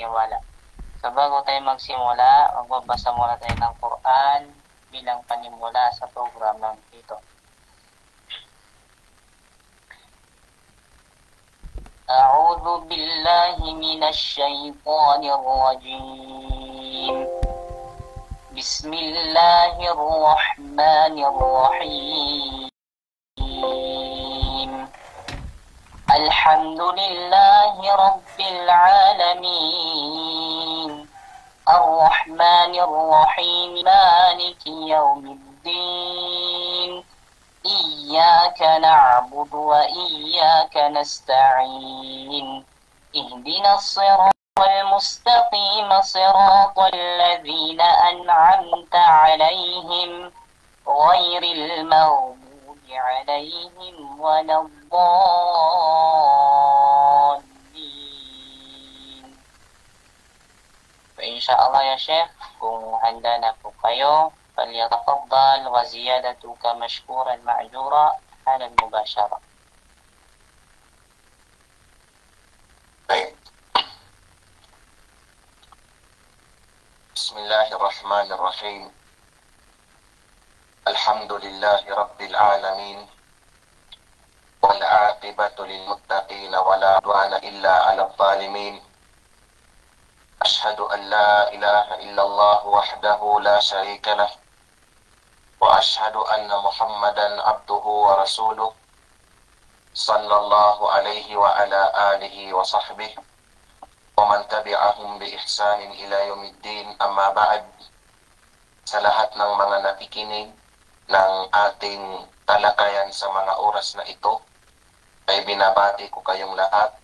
paniniwala. So bago tayo magsimula, magbabasa muna tayo ng Quran bilang panimula sa programang ito. A'udhu billahi minash shaitanir rajim. Bismillahirrahmanirrahim. Alhamdulillahi rabbil alamin. Ar-Rahmanir-Rahim. Maliki yawmiddin. Iyyaka na'budu wa iyyaka nasta'in. Ihdinas siratal mustaqim, siratal ladzina an'amta 'alaihim ghairil maghdubi 'alaihim waladdallin. Insyaallah ya Syekh, kung handa na po kayo, falyatafaddal wa ziyadatuka mashkuran ma'jura ala al-mubashara. Bismillahirrahmanirrahim. Alhamdulillahi rabbil alamin. Wal 'aqibatu lil muttaqin wa la 'udwana illa 'alal zalimin. أشهد أن لا إله إلا الله وحده لا شريك له وأشهد أن محمدا عبده ورسوله صلى الله عليه وعلى آله وصحبه ومن تبعهم بإحسان إلى يوم الدين. أما بعد, sa lahat ng mga nakikinig ng ating talakayan sa mga oras na ito, ay binabati ko kayong lahat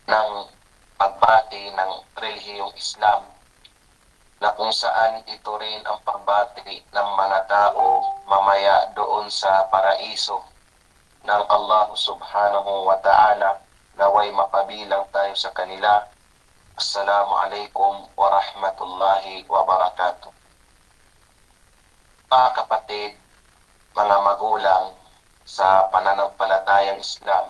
ng pagbati ng relihiyong Islam, na kung saan ito rin ang pagbati ng mga tao mamaya doon sa paraiso ng Allah subhanahu wa ta'ala. Naway mapabilang tayo sa kanila. Assalamu alaikum wa rahmatullahi wa barakatuh. Mga kapatid, mga magulang sa pananampalatayang Islam,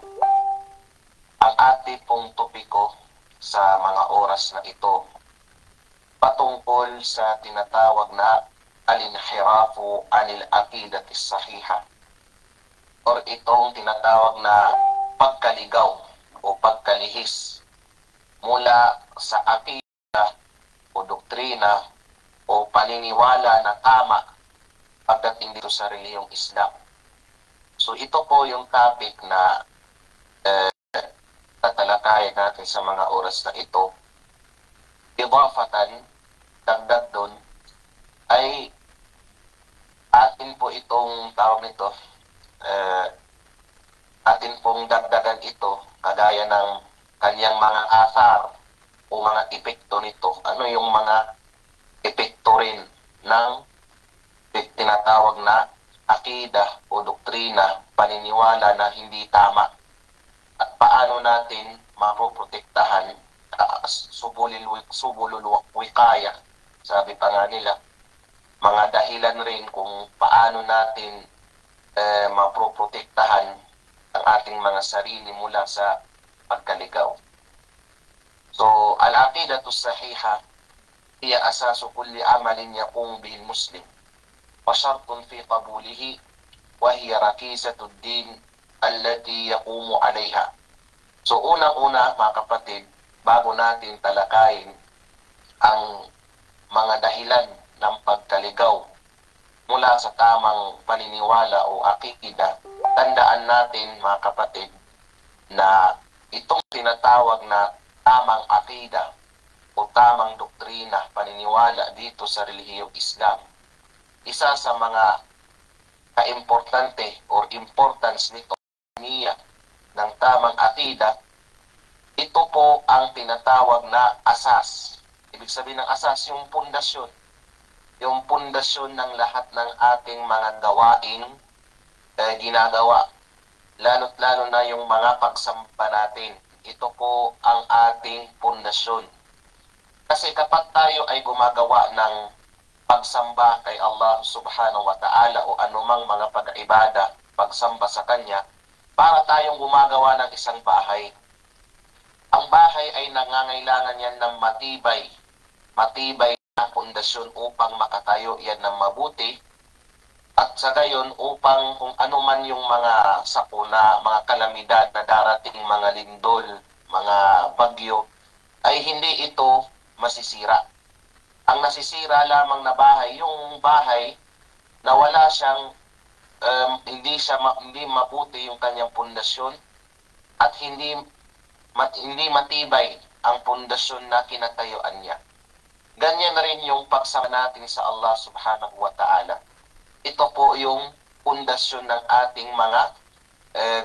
ang ating pong topiko sa mga oras na ito patungkol sa tinatawag na al-inhirafu anil aqidati sahiha, or itong tinatawag na pagkaligaw o pagkalihis mula sa aqida o doktrina o paniniwala na tama pagdating dito sa relihiyong Islam. So ito po yung topic na tatalakayan natin sa mga oras na ito. Idafatan, dagdag doon, ay atin po itong tawag nito, atin pong dagdagan ito kagaya ng kanyang mga asar o mga epekto nito. Ano yung mga epekto rin ng tinatawag na akida o doktrina, paniniwala na hindi tama, at paano natin mapoprotektahan, subulul wikaya, sabi pa nga nila, mga dahilan rin kung paano natin mapoprotektahan ang ating mga sarili mula sa pagkaligaw. So, al-aqidatu sahiha hiya asasu kulli amalin yaqum bihi al-muslim wa shartun fi qabulihi wa hiya rakizatu ad-din allati yaqumu alaiha. So unang-una mga kapatid, bago natin talakayin ang mga dahilan ng pagkaligaw mula sa tamang paniniwala o akida, tandaan natin mga kapatid na itong tinatawag na tamang akida o tamang doktrina, paniniwala dito sa relihiyong Islam, isa sa mga kaimportante or importance nito niya ng tamang akida, ito po ang tinatawag na asas. Ibig sabihin ng asas, yung pundasyon. Yung pundasyon ng lahat ng ating mga gawain ginagawa. Lalo't lalo na yung mga pagsamba natin. Ito po ang ating pundasyon. Kasi kapag tayo ay gumagawa ng pagsamba kay Allah subhanahu wa ta'ala o anumang mga pag-ibada, pagsamba sa Kanya, para tayong gumagawa ng isang bahay. Ang bahay ay nangangailangan yan ng matibay na pundasyon upang makatayo yan ng mabuti. At sa gayon, upang kung ano man yung mga sakuna, mga kalamidad na darating, mga lindol, mga bagyo, ay hindi ito masisira. Ang nasisira lamang na bahay, yung bahay na wala siyang, hindi mabuti yung kanyang pundasyon at hindi matibay ang pundasyon na kinatayuan niya. Ganyan na rin yung pagsama natin sa Allah subhanahu wa ta'ala. Ito po yung pundasyon ng ating mga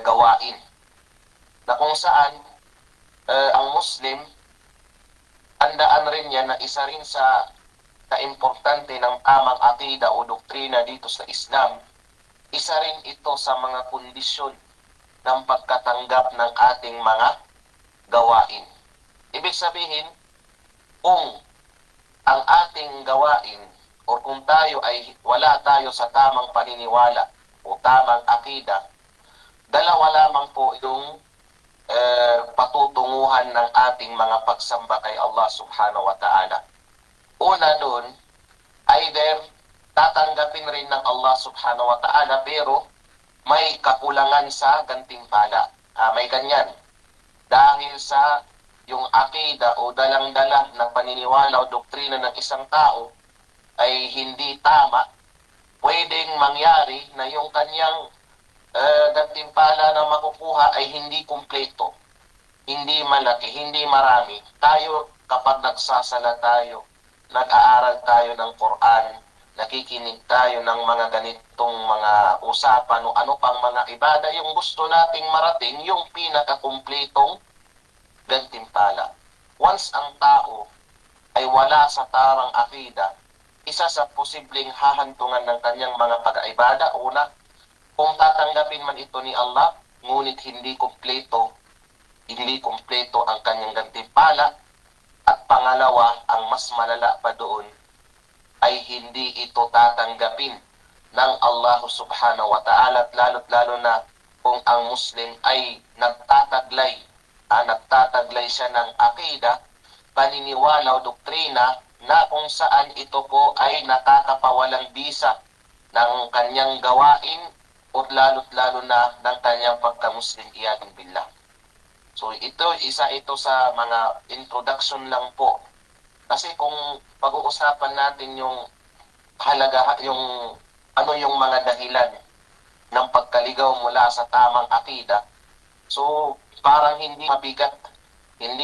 gawain. Na kung saan ang Muslim, tandaan rin yan na isa rin sa kaimportante ng tamang akida o doktrina dito sa Islam, isa rin ito sa mga kondisyon ng pagkatanggap ng ating mga gawain. Ibig sabihin, kung ang ating gawain o kung tayo ay wala tayo sa tamang paniniwala o tamang akida, dalawa lamang po yung patutunguhan ng ating mga pagsamba kay Allah subhanahu wa ta'ala. Una doon, either tatanggapin rin ng Allah subhanahu wa ta'ala pero may kakulangan sa gantimpala. May ganyan. Dahil sa yung akida o dalang-dala ng paniniwala o doktrina ng isang tao ay hindi tama, pwedeng mangyari na yung kanyang gantimpala na makukuha ay hindi kumpleto, hindi malaki, hindi marami. Tayo, kapag nagsasala tayo, nag-aaral tayo ng Quran, nakikinig tayo ng mga ganitong mga usapan o ano pang mga ibada, yung gusto nating marating, yung pinakakumpletong gantimpala. Once ang tao ay wala sa tarang akida, isa sa posibleng hahantungan ng kanyang mga pag-aibada, una, kung tatanggapin man ito ni Allah, ngunit hindi kumpleto ang kanyang gantimpala. At pangalawa, ang mas malala pa doon, ay hindi ito tatanggapin ng Allah subhanahu wa ta'ala, at lalo na kung ang Muslim ay nagtataglay siya ng akida, paniniwala o doktrina na kung saan ito po ay nakakapawalang bisa ng kanyang gawain o lalo na ng kanyang pagka-Muslim, iyadin billah. So isa ito sa mga introduction lang po. Kasi kung pag-uusapan natin yung halaga, yung ano yung mga dahilan ng pagkaligaw mula sa tamang akida, so parang hindi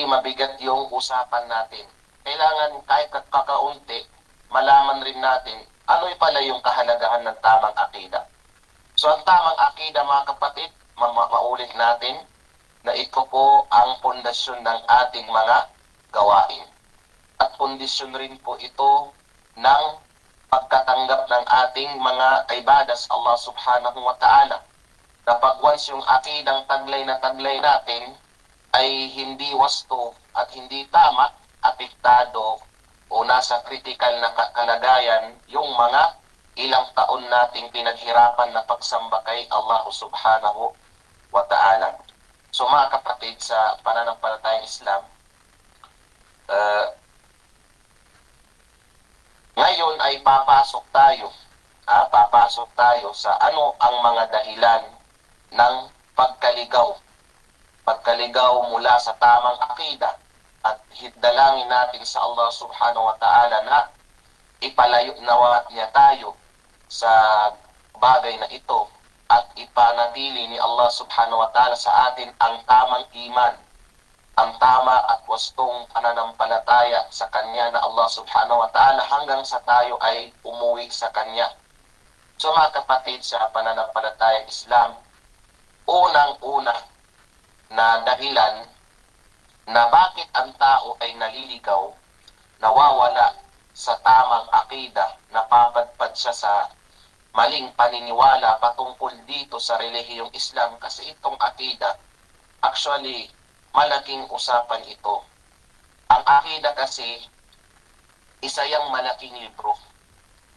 mabigat yung usapan natin. Kailangan kahit kakaunti, malaman rin natin ano pala yung kahalagahan ng tamang akida. So ang tamang akida, mga kapatid, maulit natin na ito po ang pundasyon ng ating mga gawain. At pundasyon rin po ito ng pagkatanggap ng ating mga ibada sa Allah subhanahu wa ta'ala. Na pag once yung akidang taglay natin ay hindi wasto at hindi tama, apektado o nasa critical na kalagayan yung mga ilang taon nating pinaghirapan na pagsamba kay Allah subhanahu wa ta'ala. So mga kapatid, sa pananampalatayang Islam, ngayon ay papasok tayo sa ano ang mga dahilan ng pagkaligaw mula sa tamang akida, at dalangin natin sa Allah subhanahu wa ta'ala na ipalayo nawa niya tayo sa bagay na ito at ipanatili ni Allah subhanahu wa ta'ala sa atin ang tamang iman, ang tama at wastong pananampalataya sa Kanya na Allah subhanahu wa ta'ala hanggang sa tayo ay umuwi sa Kanya. So mga kapatid, sa pananampalatayang Islam, unang-una na dahilan na bakit ang tao ay naliligaw, nawawala sa tamang akida, napapadpad siya sa maling paniniwala patungkol dito sa relihiyong Islam, kasi itong akida, actually, malaking usapan ito. Ang akida kasi, isa yang malaking libro.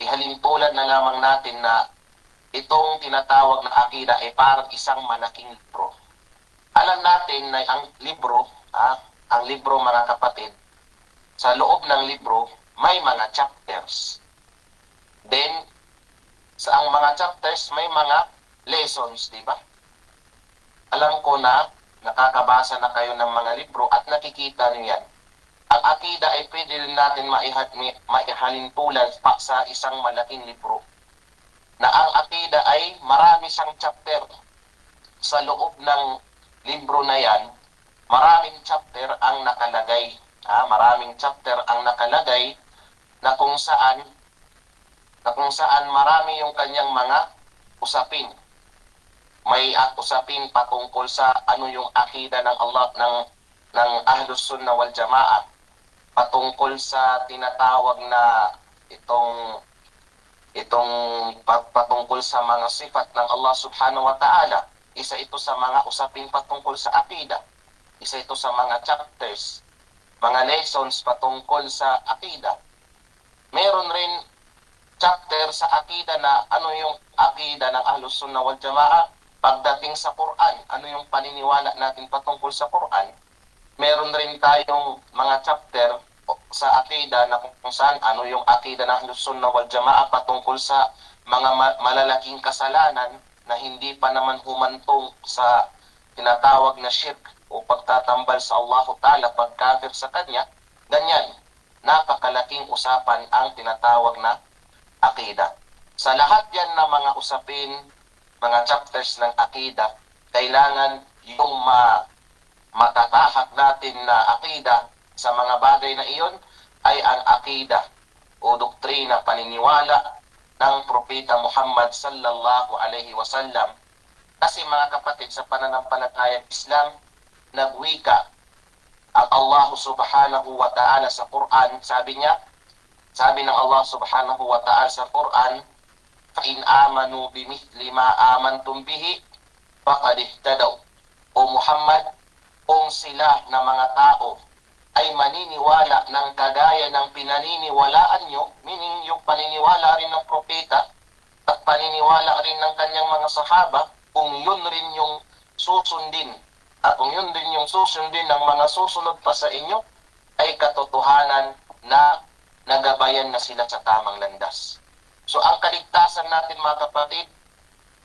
Ihalintulad na lamang natin na itong tinatawag na akida ay parang isang malaking libro. Alam natin na ang libro, ang libro mga kapatid, sa loob ng libro, may mga chapters. Then, sa ang mga chapters, may mga lessons, di ba? Alam ko na nakakabasa na kayo ng mga libro at nakikita niyo yan. Ang akida ay pwede rin natin maihalintulad pa sa isang malaking libro. Na ang akida ay marami siyang chapter. Sa loob ng libro na yan, maraming chapter ang nakalagay. Maraming chapter ang nakalagay na kung saan marami yung kanyang mga usapin. May usapin patungkol sa ano yung akida ng Allah ng Ahlus Sunnah wal Jamaah, patungkol sa tinatawag na patungkol sa mga sifat ng Allah Subhanahu wa Ta'ala. Isa ito sa mga usapin patungkol sa akida. Isa ito sa mga chapters, mga lessons patungkol sa akida. Meron rin chapter sa akida na ano yung akida ng Ahlus Sunnah wal Jamaah pagdating sa Quran. Ano yung paniniwala natin patungkol sa Quran. Meron rin tayong mga chapter sa akida na kung saan ano yung akida ng Ahlus Sunnah wal Jamaah patungkol sa mga malalaking kasalanan na hindi pa naman humantong sa tinatawag na shirk o pagtatambal sa Allah Ta'ala, pagkafir sa Kanya. Ganyan, napakalaking usapan ang tinatawag na akida. Sa lahat yan na mga usapin, mga chapters ng akida, kailangan yung matatahak natin na akida sa mga bagay na iyon ay ang akida o doktrina, paniniwala ng Propeta Muhammad sallallahu alaihi wasallam. Kasi mga kapatid, sa pananampalatayang Islam, nagwika ang Allah Subhanahu wa Ta'ala sa Quran. Sabi ng Allah Subhanahu wa Ta'ala sa Quran, فَإِنْ آمَنُوا بِمِثْلِ مَا آمَنْتُمْ بِهِ فَقَدْ اهْتَدَوْا. O Muhammad, kung sila na mga tao ay maniniwala ng kagaya ng pinaniniwalaan nyo, meaning yung paniniwala rin ng propeta at paniniwala rin ng kanyang mga sahaba, kung yun rin yung susundin at kung yun rin yung susundin ng mga susunod pa sa inyo, ay katotohanan na nagabayan na sila sa tamang landas. So ang kaligtasan natin mga kapatid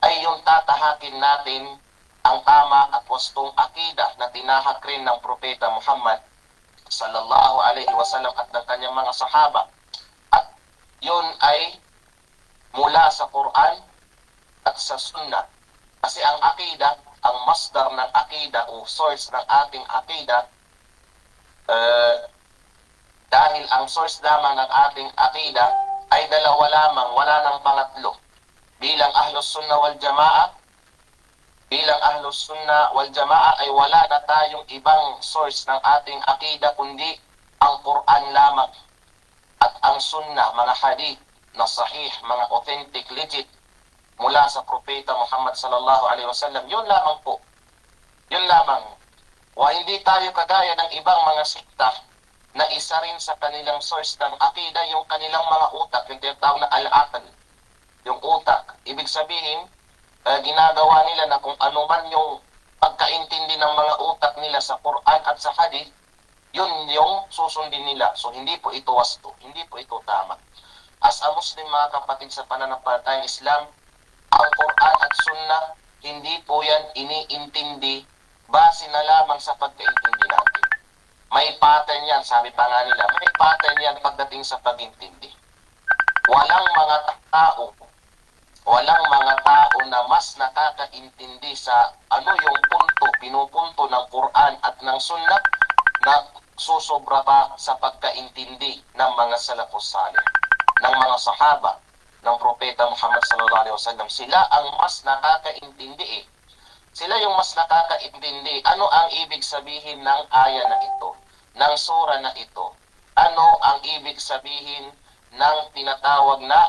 ay yung tatahakin natin ang tama at wastong akida na tinahak rin ng Propeta Muhammad sallallahu alaihi wasallam at ng kanyang mga sahaba. At yun ay mula sa Quran at sa Sunnah. Kasi ang akida, ang masdar ng akida o source ng ating akida, dahil ang source lamang ng ating akida ay dalawa lamang, wala ng pangatlo. Bilang Ahlus Sunnah wal Jamaah, ay wala na tayong ibang source ng ating akida kundi ang Quran lamang at ang Sunnah, mga hadith na sahih, mga authentic, legit mula sa Propeta Muhammad sallallahu alaihi wasallam. Yun lamang po. Yun lamang. Hindi tayo kagaya ng ibang mga sikta na isa rin sa kanilang source ng akida yung kanilang mga utak, yung tinatawag na al-aql, yung utak. Ibig sabihin, ginagawa nila na kung ano man yung pagkaintindi ng mga utak nila sa Quran at sa Hadith, yun yung susundin nila. So hindi po ito wasto, hindi po ito tama. As a Muslim mga kapatid sa pananampalatayang Islam, ang Quran at Sunnah, hindi po yan iniintindi base na lamang sa pagkaintindi natin. May pattern yan, sabi pa nga nila, may pattern yan pagdating sa pag-intindi. Walang mga tao na mas nakakaintindi sa ano yung pinupunto ng Quran at ng Sunnah na susobra pa sa pagkaintindi ng mga salafus salih, ng mga sahaba, ng Propeta Muhammad sallallahu alaihi wasallam. Sila ang mas nakakaintindi Sila yung mas nakakaintindi. Ano ang ibig sabihin ng aya na ito, ng sura na ito? Ano ang ibig sabihin ng tinatawag na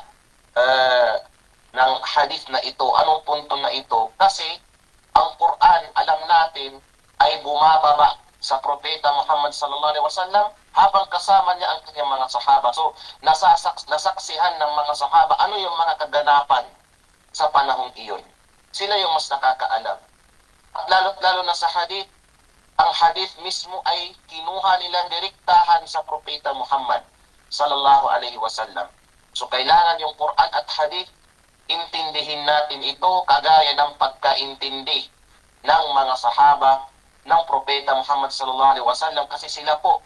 ng hadith na ito? Anong punto na ito? Kasi ang Quran, alam natin, ay bumababa sa Propeta Muhammad sallallahu alaihi wasallam habang kasama niya ang kanyang mga sahaba. So, nasaksihan ng mga sahaba ano yung mga kaganapan sa panahong iyon. Sila yung mas nakakaalam. At lalo na sa hadith, ang hadith mismo ay kinuha nila direktahan sa Propeta Muhammad sallallahu alaihi wasallam. So kailangan yung Quran at hadith, intindihin natin ito kagaya ng pagkaintindi ng mga sahaba ng Propeta Muhammad sallallahu alaihi wasallam, kasi sila po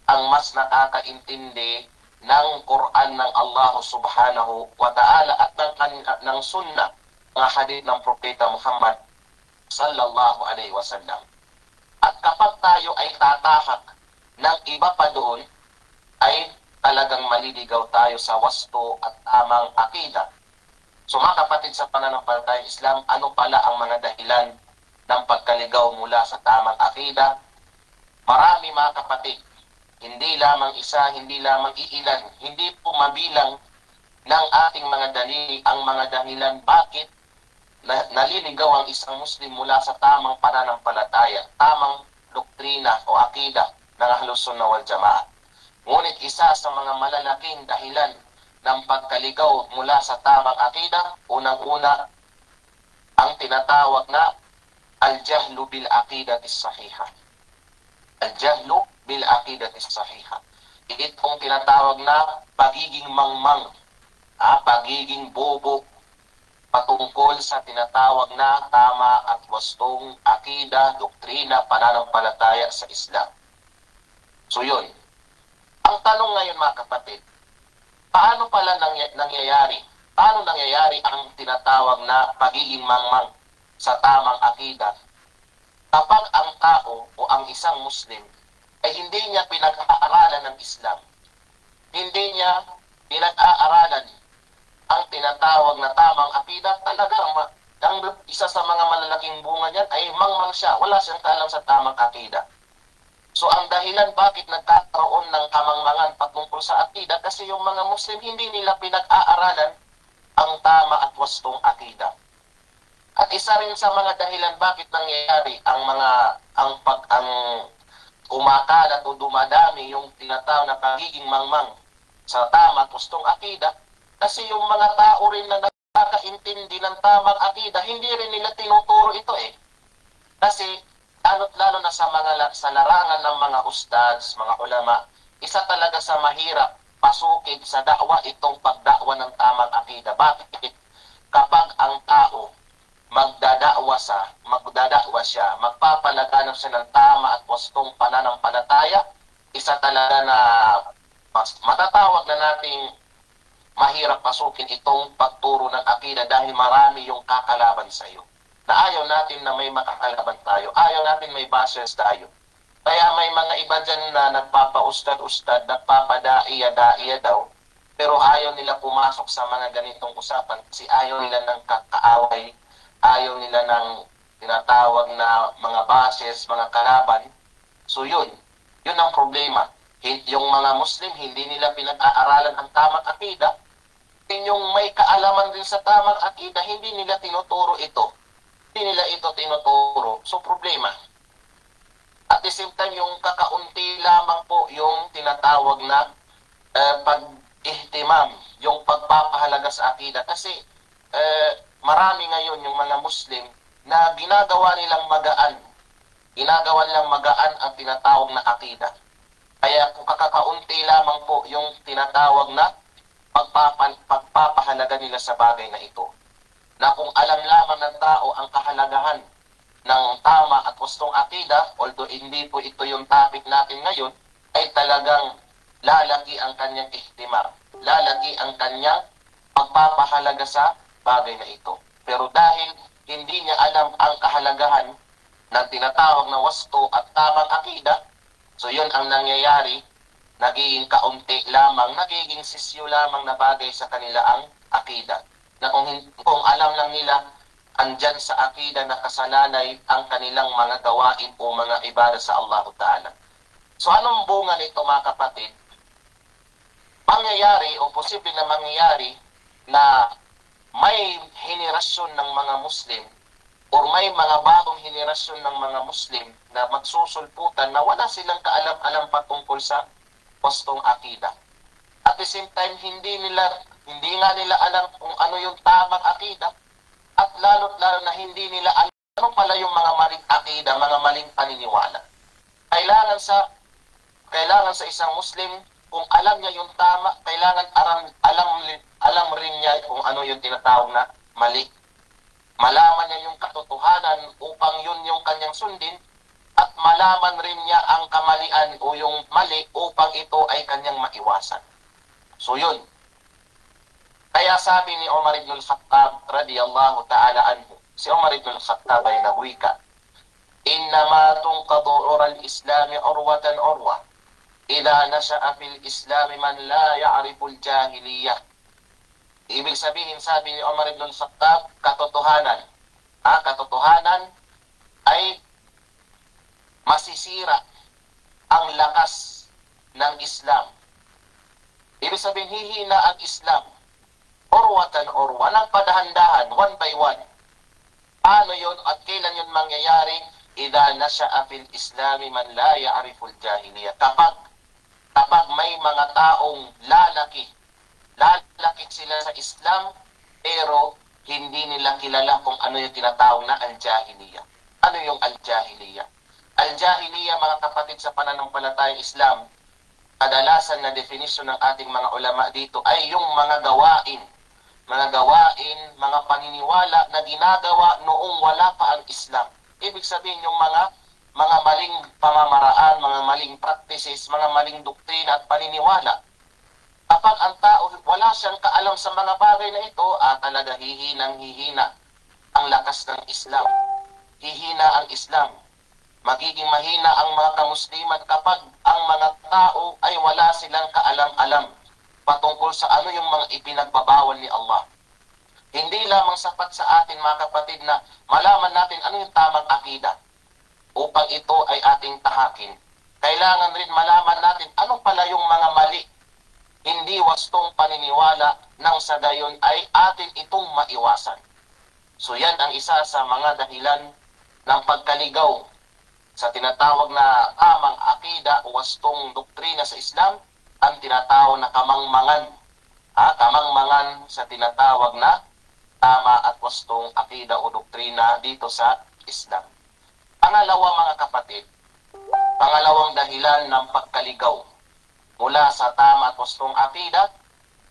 ang mas nakakaintindi ng Quran ng Allah subhanahu wa ta'ala at ng sunnah, mga hadith ng Propeta Muhammad sallallahu alaihi wasallam. At kapag tayo ay tatahak ng iba pa doon, ay talagang maliligaw tayo sa wasto at tamang akida. So mga kapatid sa pananampalatayang Islam, ano pala ang mga dahilan ng pagkaligaw mula sa tamang akida? Marami mga kapatid, hindi lamang isa, hindi lamang iilan, hindi po mabilang ng ating mga dalili ang mga dahilan bakit naliligaw ang isang Muslim mula sa tamang pananampalataya, tamang doktrina o akida ng Ahlus Sunnah wal Jamaah. Ngunit isa sa mga malalaking dahilan ng pagkaligaw mula sa tamang akida, unang-una ang tinatawag na al-jahlu bil aqidatis sahiha. Al-jahlu bil aqidatis sahiha. Itong tinatawag na pagiging mangmang, pagiging bobo patungkol sa tinatawag na tama at wastong akida, doktrina, pananampalataya sa Islam. So yun. Ang tanong ngayon mga kapatid, paano pala nangyayari? Paano nangyayari ang tinatawag na pagiging mangmang sa tamang akida kapag ang tao o ang isang Muslim ay hindi niya pinag-aaralan ng Islam? Hindi niya pinag-aaralan ang tinatawag na tamang akida. Talagang ang isa sa mga malalaking bunga niyan ay mangmang siya. Wala siyang alam sa tamang akida. So ang dahilan bakit nagkakaroon ng kamangmangan patungkol sa akida, kasi yung mga Muslim hindi nila pinag-aaralan ang tama at wastong akida. At isa rin sa mga dahilan bakit nangyayari ang kumakalat o dumadami yung tinatawag na pagiging mangmang sa tama at wastong akida, kasi yung mga tao rin na nakakaintindi ng tamang akida, hindi rin nila tinuturo ito eh. Kasi lalo na sa larangan ng mga ustads, mga ulama, isa talaga sa mahirap pasukin sa dakwa itong pagdakwa ng tamang akida. Bakit? Kapag ang tao magdadakwa siya, magpapalaganap siya ng tama at wastong pananampalataya, isa talaga na matatawag na nating mahirap pasukin itong pagturo ng akida dahil marami yung kakalaban sa iyo. Na ayaw natin na may makakalaban tayo. Ayaw natin may bashers tayo. Kaya may mga iba dyan na nagpapa-ustad-ustad, nagpapadaiya-daiya daw, pero ayaw nila pumasok sa mga ganitong usapan kasi ayaw nila ng kakaaway, ayaw nila ng tinatawag na mga bashers, mga kalaban. So yun ang problema. Yung mga Muslim, hindi nila pinag-aaralan ang tamang akida. Yung may kaalaman din sa tamang akida, hindi nila tinuturo ito. Hindi nila ito tinuturo. So, problema. At the same time, yung kakaunti lamang po yung tinatawag na pag-ihtimam, yung pagpapahalaga sa akida. Kasi marami ngayon yung mga Muslim na ginagawa nilang magaan. Ginagawa nilang magaan ang tinatawag na akida. Kaya kung kakaunti lamang po yung tinatawag na pagpapahalaga nila sa bagay na ito. Na kung alam lamang ng tao ang kahalagahan ng tama at wastong akida, although hindi po ito yung topic natin ngayon, ay talagang lalaki ang kanyang ihtimar. Lalaki ang kanyang pagpapahalaga sa bagay na ito. Pero dahil hindi niya alam ang kahalagahan ng tinatawag na wasto at tamang akida, so yun ang nangyayari, nagiging kaunti lamang, nagiging sisyo lamang na bagay sa kanila ang akida. Na kung alam lang nila, andyan sa akida na kasalalay ang kanilang mga gawain o mga ibada sa Allah Ta'ala. So anong bunga nito mga kapatid? Mangyayari o posible na mangyayari na may henerasyon ng mga Muslim o may mga bagong henerasyon ng mga Muslim na magsusulputan na wala silang kaalam-alam patungkol sa wastong akida. At the same time, hindi nga nila alam kung ano yung tamang akida, at lalo na hindi nila alam ano pala yung mga maling akida, mga maling paniniwala. kailangan sa isang Muslim, kung alam niya yung tama, kailangan alam rin niya kung ano yung tinatawag na mali. Malaman niya yung katotohanan upang yun yung kanyang sundin, at malaman rin niya ang kamalian o yung mali upang ito ay kanyang maiwasan. So yun. Kaya sabi ni Umar ibn al-Khattab radiyallahu ta'ala anhu, si Umar ibn al-Khattab ay nagwika, "Innama tunqadu ural islami urwatan urwa, idha nasha'a fil islami man la ya'riful jahiliyah." Ibig sabihin, sabi ni Umar ibn al-Khattab, katotohanan. Katotohanan ay masisira ang lakas ng Islam. Ibig sabihin, hihina ang Islam. Urwatan urwa, ng padahan-dahan, one by one. Ano yun at kailan yun mangyayari? Idha nasha'a fil islami man la ya'riful jahiliyah. Kapag may mga taong lalaki sila sa Islam, pero hindi nila kilala kung ano yung tinatawag na al-jahiliyah. Ano yung al-jahiliyah? Al-jahiliyah, mga kapatid, sa pananampalatayang Islam, kadalasan na definisyon ng ating mga ulama dito ay yung mga gawain, mga paniniwala na ginagawa noong wala pa ang Islam. Ibig sabihin yung mga maling pamamaraan, mga maling practices, mga maling doktrina at paniniwala. Kapag ang tao wala siyang kaalam sa mga bagay na ito, talaga hihina ang lakas ng Islam. Hihina ang Islam. Magiging mahina ang mga kamusliman kapag ang mga tao ay wala silang kaalam-alam patungkol sa ano yung mga ipinagbabawal ni Allah. Hindi lamang sapat sa atin, mga kapatid, na malaman natin ano yung tamang akida upang ito ay ating tahakin. Kailangan rin malaman natin anong pala yung mga mali, hindi wastong paniniwala, nang sa gayon ay atin itong maiwasan. So yan ang isa sa mga dahilan ng pagkaligaw sa tinatawag na tamang akida o wastong doktrina sa Islam, ang tinatawag na kamangmangan. Kamangmangan sa tinatawag na tama at wastong akida o doktrina dito sa Islam. Pangalawa, mga kapatid, pangalawang dahilan ng pagkaligaw mula sa tama at wastong akida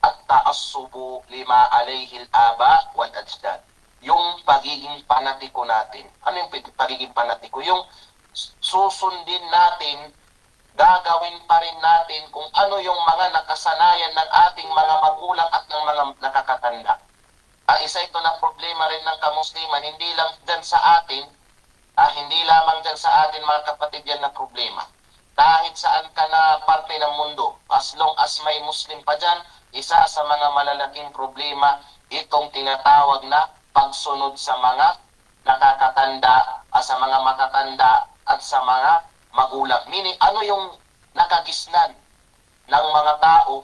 at taassubu lima alayhi al-aba wal ajdad. Yung pagiging panatiko natin. Ano yung pagiging panatiko? Yung susundin natin, gagawin pa rin natin kung ano yung mga nakasanayan ng ating mga magulang at ng mga nakakatanda. Isa ito na problema rin ng kamusliman, hindi lang dyan sa atin, hindi lamang dyan sa atin, mga kapatid, yan na problema. Kahit saan ka na parte ng mundo, as long as may Muslim pa dyan, isa sa mga malalaking problema itong tinatawag na pagsunod sa mga nakakatanda, sa mga matatanda at sa mga magulang. Meaning, ano yung nakagisnan ng mga tao,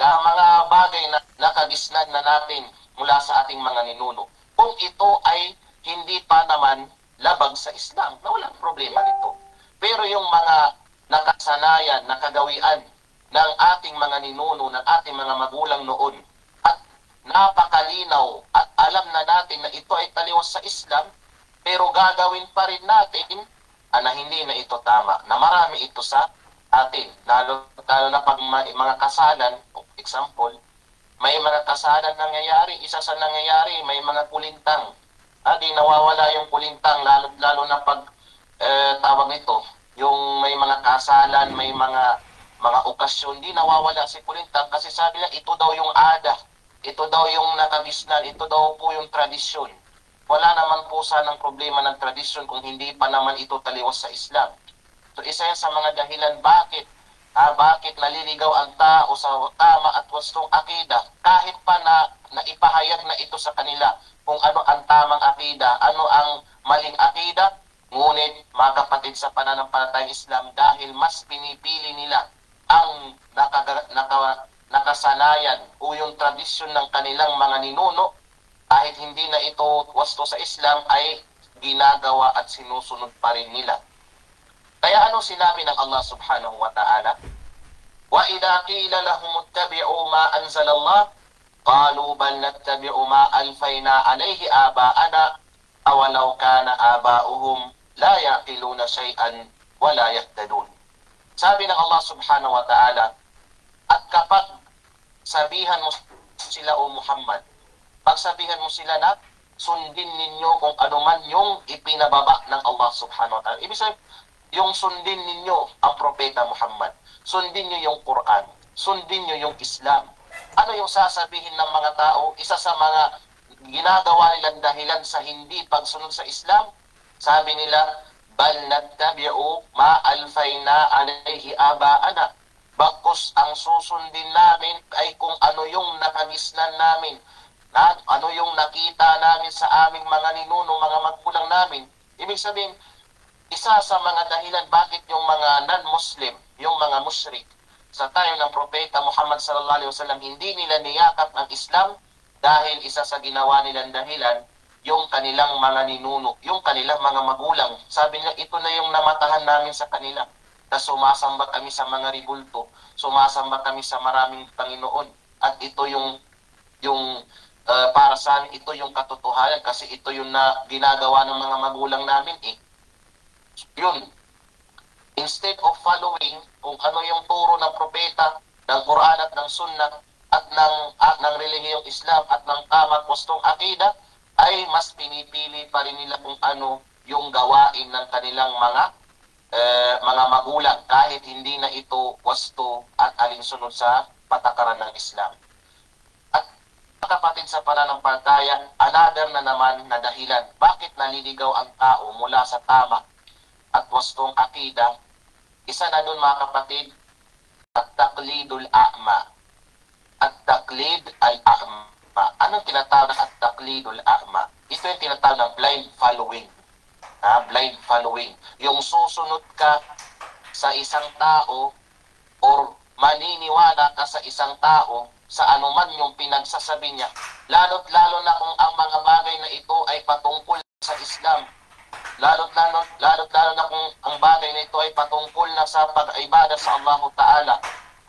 mga bagay na nakagisnan na natin mula sa ating mga ninuno. Kung ito ay hindi pa naman labag sa Islam, na walang problema nito. Pero yung mga nakasanayan, nakagawian ng ating mga ninuno, ng ating mga magulang noon, at napakalinaw at alam na natin na ito ay taliwas sa Islam, pero gagawin pa rin natin na hindi na ito tama, na marami ito sa atin. Lalo na pag mga kasalan, example, may mga kasalan nangyayari, isa sa nangyayari, may mga kulintang. Di nawawala yung kulintang, lalo na pag tawag nito, yung may mga kasalan, may mga okasyon, di nawawala si kulintang kasi sabi niya, ito daw yung ada, ito daw yung nakagisnan, ito daw po yung tradisyon. Wala naman po sanang problema ng tradisyon kung hindi pa naman ito taliwas sa Islam. So isa yan sa mga dahilan bakit naliligaw ang tao sa tama at wastong akida kahit pa na ipahayag na ito sa kanila kung ano ang tamang akida, ano ang maling akida. Ngunit, mga kapatid, sa pananampalatayang Islam, dahil mas pinipili nila ang nakasanayan o yung tradisyon ng kanilang mga ninuno, kahit hindi na ito wasto sa Islam, ay ginagawa at sinusunod pa rin nila. Kaya ano sinabi ng Allah subhanahu wa ta'ala? Wa idha qila lahum ittabi'u ma anzalallah qalu bal nattabi'u ma alfayna alayhi aba'ana awalaw kana aba'uhum la yaqiluna shay'an ولا يهتدون. Sabi ng Allah subhanahu wa ta'ala, at kapag sabihan mo sila o Muhammad, pagsabihan mo sila na sundin ninyo kung ano man yung ipinababa ng Allah subhanahu wa ta'ala. Ibig sabihin, yung sundin ninyo ang propeta Muhammad, sundin nyo yung Quran, sundin nyo yung Islam. Ano yung sasabihin ng mga tao? Isa sa mga ginagawa nilang dahilan sa hindi pagsunod sa Islam, sabi nila, bal nattabi'u ma alfayna alayhi aba'ana. Bakos ang susundin namin ay kung ano yung nakagisnan namin, ano yung nakita namin sa aming mga ninuno, mga magulang namin. Ibig sabihin, isa sa mga dahilan bakit yung mga non-Muslim, yung mga musyrik, sa time ng Propeta Muhammad sallallahu alaihi wasallam, hindi nila niyakap ang Islam dahil isa sa ginawa nilang dahilan, yung kanilang mga ninuno, yung kanilang mga magulang. Sabi nila, ito na yung namatahan namin sa kanila. Na sumasamba kami sa mga ribulto, sumasamba kami sa maraming Panginoon. At ito yung para sa amin, ito yung katotohanan kasi ito yung na ginagawa ng mga magulang namin eh. Yun. Instead of following kung ano yung turo ng propeta, ng Quran at ng Sunnah, at ng relihiyong Islam at ng tama at wastong akida, ay mas pinipili pa rin nila kung ano yung gawain ng kanilang mga magulang kahit hindi na ito wasto at alinsunod sa patakaran ng Islam. At kapatid sa pananampalataya, another na naman na dahilan bakit naliligaw ang tao mula sa tama at wastong akida, isa na doon mga kapatid, at-taqlidul a'ma. At-taqlid al-a'ma. Anong tinatawag ng at-taqlidul a'ma? Ito yung tinatawag ng blind following. Blind following. Yung susunod ka sa isang tao or maniniwala ka sa isang tao sa anuman yung pinagsasabi niya. Lalo't lalo na kung ang mga bagay na ito ay patungkol sa Islam. Lalo't lalo na kung ang bagay na ito ay patungkol na sa pag-ibada sa Allah Ta'ala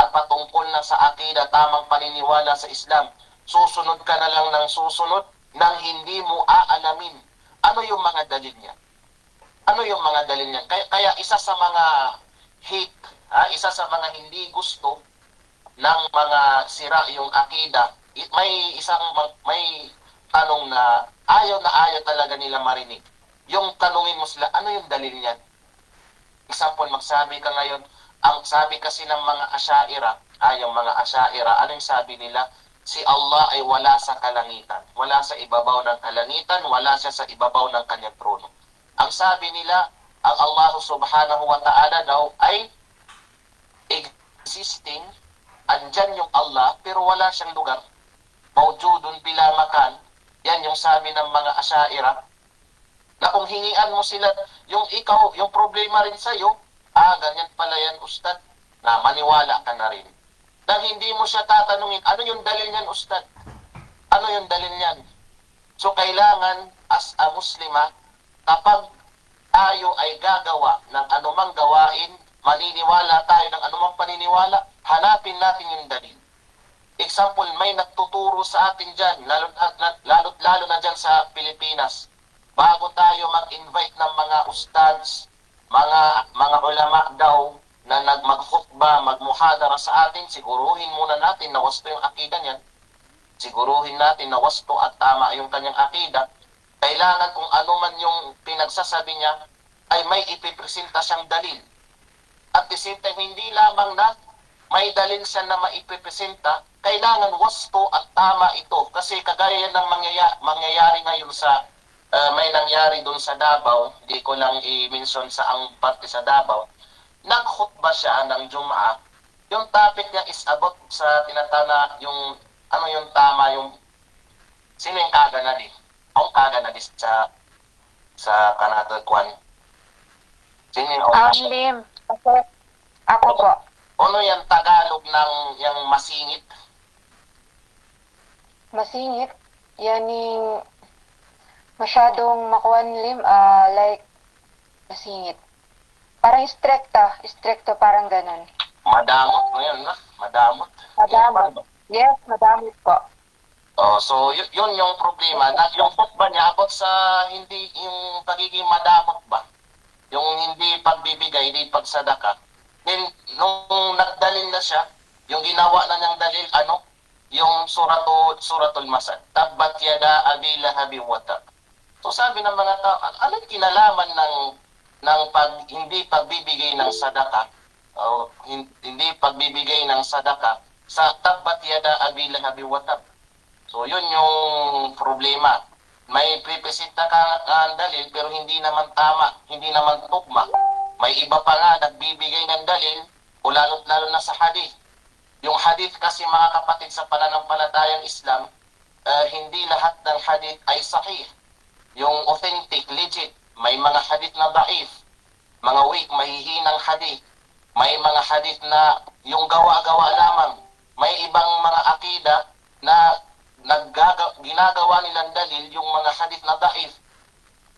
at patungkol na sa akida, tamang paniniwala sa Islam. Susunod ka na lang ng susunod nang hindi mo aalamin ano yung mga dalil niya. Ano yung mga dalil niya? Kaya isa sa mga hate, isa sa mga hindi gusto ng mga sira yung akida, may tanong na ayaw talaga nila marinig. Yung tanungin mo sila, ano yung dalil niyan? Example, magsabi ka ngayon, ang sabi kasi ng mga Asy'ariyah, yung mga Asy'ariyah, ano yung sabi nila? Si Allah ay wala sa kalangitan. Wala sa ibabaw ng kalangitan, wala siya sa ibabaw ng kanyang trono. Ang sabi nila, ang Allah subhanahu wa ta'ala daw ay existing, andyan yung Allah, pero wala siyang lugar. Mawjudun bila makan, yan yung sabi ng mga Asy'ariyah, na kung hingian mo sila, yung ikaw, yung problema rin sa'yo, ganyan pala yan, Ustad, na maniwala ka na rin. Dahil hindi mo siya tatanungin, ano yung dalil niyan, Ustad? Ano yung dalil niyan? So, kailangan, as a Muslima, kapag tayo ay gagawa ng anumang gawain, maniniwala tayo ng anumang paniniwala, hanapin natin yung dalil. Example, may nagtuturo sa atin dyan, lalo na dyan sa Pilipinas. Bago tayo mag-invite ng mga ustads, mga ulama daw na mag-khutbah, magmuhadara sa atin, siguruhin muna natin na wasto yung akida niyan. Siguruhin natin na wasto at tama yung kanyang akida. Kailangan kung ano man yung pinagsasabi niya, ay may ipipresenta siyang dalil. At the same time, hindi lamang na may dalil siya na maipipresenta, kailangan wasto at tama ito. Kasi kagaya yan ng mangyayari ngayon sa may nangyari doon sa Davao, hindi ko lang i-mention sa ang parte sa Davao, nag-khutbah siya ng Jum'ah. Yung topic niya is about sa tinatana, yung ano yung tama, yung sino yung kaganali? Ang kaganali sa Canada Kwan. Sino yung Lim. Ako po. Ano yung Tagalog ng yung masingit? Masingit? Yan yung masyadong makuan, Lim. Like, masingit. Parang istrikto parang ganun. Madamot mo yun, na? Madamot. Madamot. Yes, madamot po. So, yun yung problema. Yung khutbah niya about sa hindi yung pagiging madamot ba? yung hindi pagbibigay, hindi pagsadaka. Then, nung nagdalil na siya, yung ginawa na niyang dalil, yung suratul Masad. Tabbat yada abi lahabi wa tab. So sabi ng mga tao, anong kinalaman ng hindi pagbibigay ng sadaka, o hindi pagbibigay ng sadaka sa tabbat yada abi lahabi wa tab? So yun yung problema. May presenta ka ang dalil pero hindi naman tama, hindi naman tugma. May iba pa nga nagbibigay ng dalil o lalo na sa hadith. Yung hadith kasi mga kapatid sa pananampalatayang Islam, hindi lahat ng hadith ay sahih. Yung authentic, legit, may mga hadith na daif, mga weak, mahihinang hadith. May mga hadith na yung gawa-gawa lamang. May ibang mga akida na ginagawa nilang dalil yung mga hadith na daif.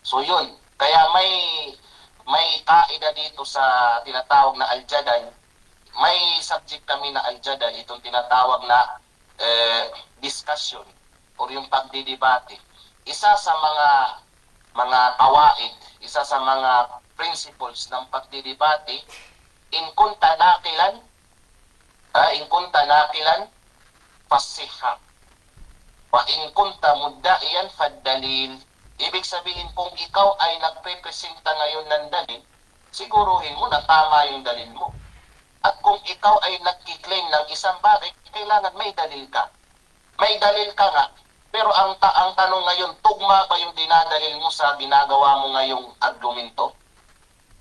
So yun, kaya may kaida dito sa tinatawag na al-jadal. May subject kami na al-jadal, itong tinatawag na discussion o yung pagdidebate. Isa sa mga kawaid, isa sa mga principles ng pagdidebate, in kunta naqilan fasihha. Wa in kunta muddaiyan faddalil. Ibig sabihin kung ikaw ay nagpe-presenta ngayon ng dalil, siguruhin mo na tama yung dalil mo. At kung ikaw ay nagki-claim ng isang bagay, kailangan may dalil ka. May dalil ka nga, pero ang tanong ngayon, tugma ba yung dinadalil mo sa ginagawa mo ngayong argumento?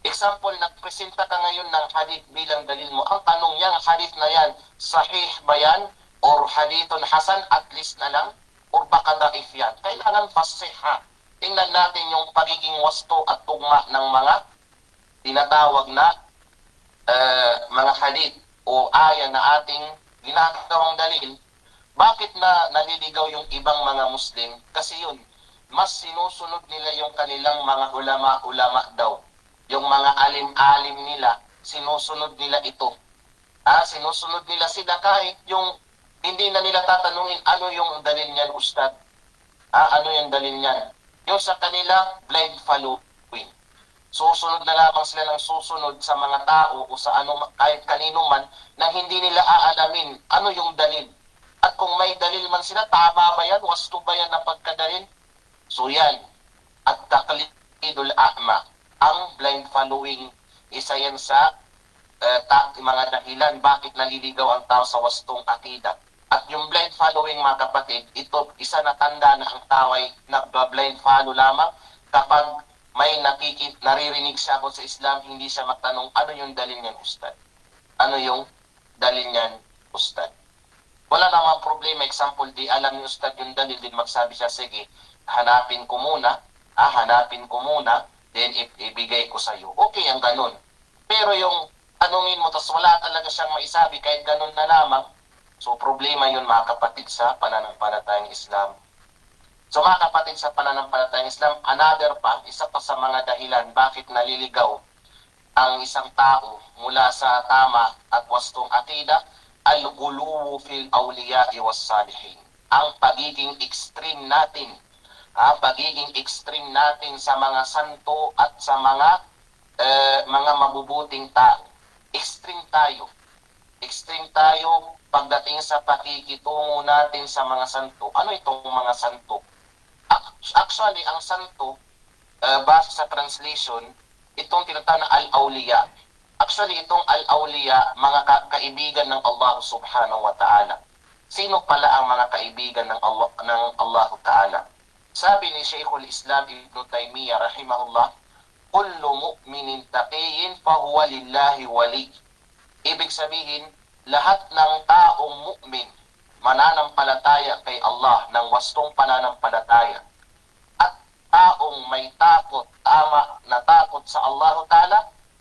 Example, nagpresenta ka ngayon ng hadith bilang dalil mo. Ang tanong niya, hadith na yan, sahih ba yan? Or hadithun hasan, at least na lang? Or baka daif yan? Kailangan fasihha. Tingnan natin yung pagiging wasto at tugma ng mga tinatawag na mga hadith o aya na ating ginagawang dalil. Bakit na naliligaw yung ibang mga Muslim? Kasi yun, mas sinusunod nila yung kanilang mga ulama daw. Yung mga alim-alim nila, sinusunod nila ito. Sinusunod nila sila kahit yung hindi na nila tatanungin ano yung dalil niyan, Ustad. Ano yung dalil niyan? Yung sa kanila, blind following. Susunod na lamang sila ng susunod sa mga tao o sa kahit kanino man na hindi nila aalamin ano yung dalil. At kung may dalil man sila, tama ba yan? Wasto ba yan na pagkadalil? So yan. At taqlidul a'ma. Ang blind following, isa yan sa mga dahilan bakit naliligaw ang tao sa wastong akida. At yung blind following, mga kapatid, ito isa na tanda na ang tao ay nagba-blind follow lamang kapag may naririnig siya ako sa Islam, hindi siya matanong, ano yung dalil niyan, Ustad? Ano yung dalil niyan, Ustad? Wala namang problema. Example, di alam ni Ustad yung dalil, din magsabi siya, sige, hanapin ko muna, then ibigay ko sa iyo. Okay, ang ganun. Pero yung tanungin mo, tapos wala talaga siyang maisabi, kahit ganun na lamang, so problema yun, mga kapatid, sa pananampalatayang Islam. So mga kapatid sa pananampalatayang Islam, isa pa sa mga dahilan bakit naliligaw ang isang tao mula sa tama at wastong akida, al-guluwu fil awliya'i was salihin. Ang pagiging extreme natin sa mga santo at sa mga mabubuting tao. Extreme tayo pagdating sa pakikitungo natin sa mga santo. Ano itong mga santo? Actually, ang santo, base sa translation, itong tinatawag na al-awliya. Actually, itong al-awliya, mga kaibigan ng Allah subhanahu wa ta'ala. Sino pala ang mga kaibigan ng Allah ta'ala? Sabi ni Shaykhul Islam Ibn Taymiyyah rahimahullah, kullu mu'minin taqiyin fahuwa lillahi wali. Ibig sabihin, lahat ng taong mu'min, mananampalataya kay Allah ng wastong pananampalataya, at taong may takot, natakot sa Allah Ta'ala,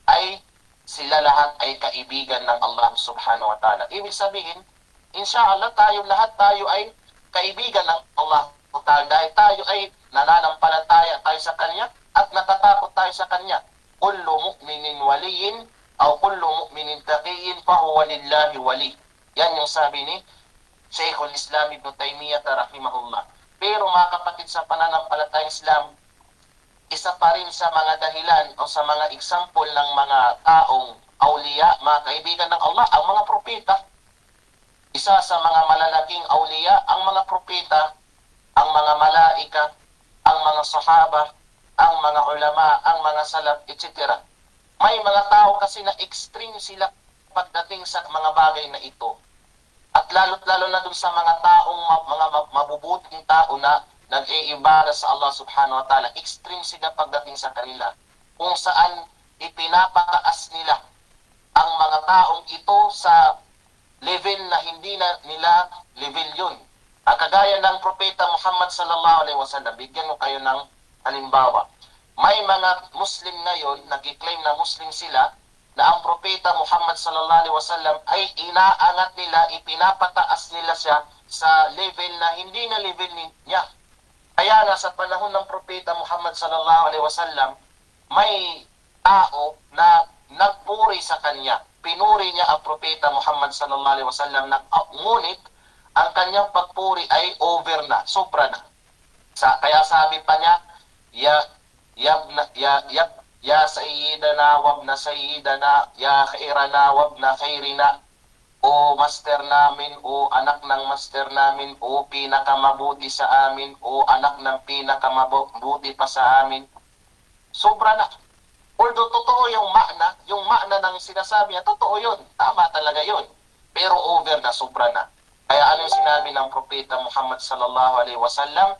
ay sila lahat ay kaibigan ng Allah Subhanahu wa Ta'ala. Ibig sabihin, inshallah, lahat tayo ay kaibigan ng Allah Ta'ala dahil tayo ay nananampalataya tayo sa Kanya at natatakot tayo sa Kanya. Kullu mu'minin waliyin o kullu mu'minin taqiyin fahuwa lillahi wali. Yan yung sabi ni Shaykhul Islam Ibn Taymiyyah rahimahullah. Pero mga kapatid sa pananampalatayang Islam, isa pa rin sa mga dahilan o sa mga example ng mga taong awliya, mga kaibigan ng Allah, ang mga propeta. Isa sa mga malalaking awliya, ang mga propeta, ang mga malaika, ang mga sahaba, ang mga ulama, ang mga salaf, etc. May mga tao kasi na extreme sila pagdating sa mga bagay na ito. At lalo't lalo na dun sa mga taong mga mabubuting tao na nag-iibada sa Allah subhanahu wa ta'ala, extreme sila pagdating sa kanila. Kung saan ipinapataas nila ang mga taong ito sa level na hindi na nila level yun. Kagaya ng Propeta Muhammad sallallahu alaihi wasallam, bigyan mo kayo ng halimbawa. May mga Muslim ngayon, nag-claim na Muslim sila, na ang Propeta Muhammad sallallahu alaihi wasallam ay inaangat nila, ipinapataas nila siya sa level na hindi na level niya. Kaya nga sa panahon ng Propeta Muhammad sallallahu alaihi wasallam, may tao na nagpuri sa kanya. Pinuri niya ang Propeta Muhammad sallallahu alaihi wasallam, ngunit ang kanyang pagpuri ay over na, sobra na. Kaya sabi pa niya, ya sayyidana wabna sayyidana, ya khairana wabna khairina, o master namin, o anak ng master namin, o pinakamabuti sa amin, o anak ng pinakamabuti pa sa amin. Sobra na. Although totoo yung makna ng sinasabi niya, totoo yun, tama talaga yun. Pero over na, sobra na. Kaya ano yung sinabi ng Propeta Muhammad sallallahu alaihi wasallam?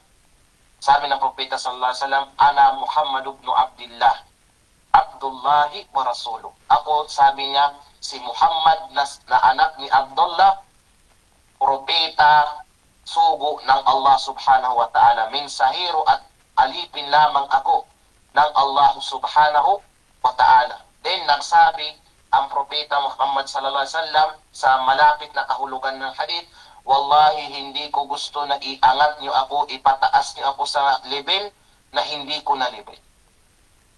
Sabi ng Propeta sallallahu alaihi wasallam, ana Muhammad ibn Abdullah, Abdullahi wa Rasuluh. Ako, sabi niya, si Muhammad na anak ni Abdullah, propeta, sugo ng Allah subhanahu wa ta'ala. Mensahero at alipin lamang ako ng Allah subhanahu wa ta'ala. Then nagsabi ang Propeta Muhammad sallallahu alaihi wasallam sa malapit na kahulugan ng hadith, wallahi hindi ko gusto na iangat niyo ako, ipataas niyo ako sa level na hindi ko na level.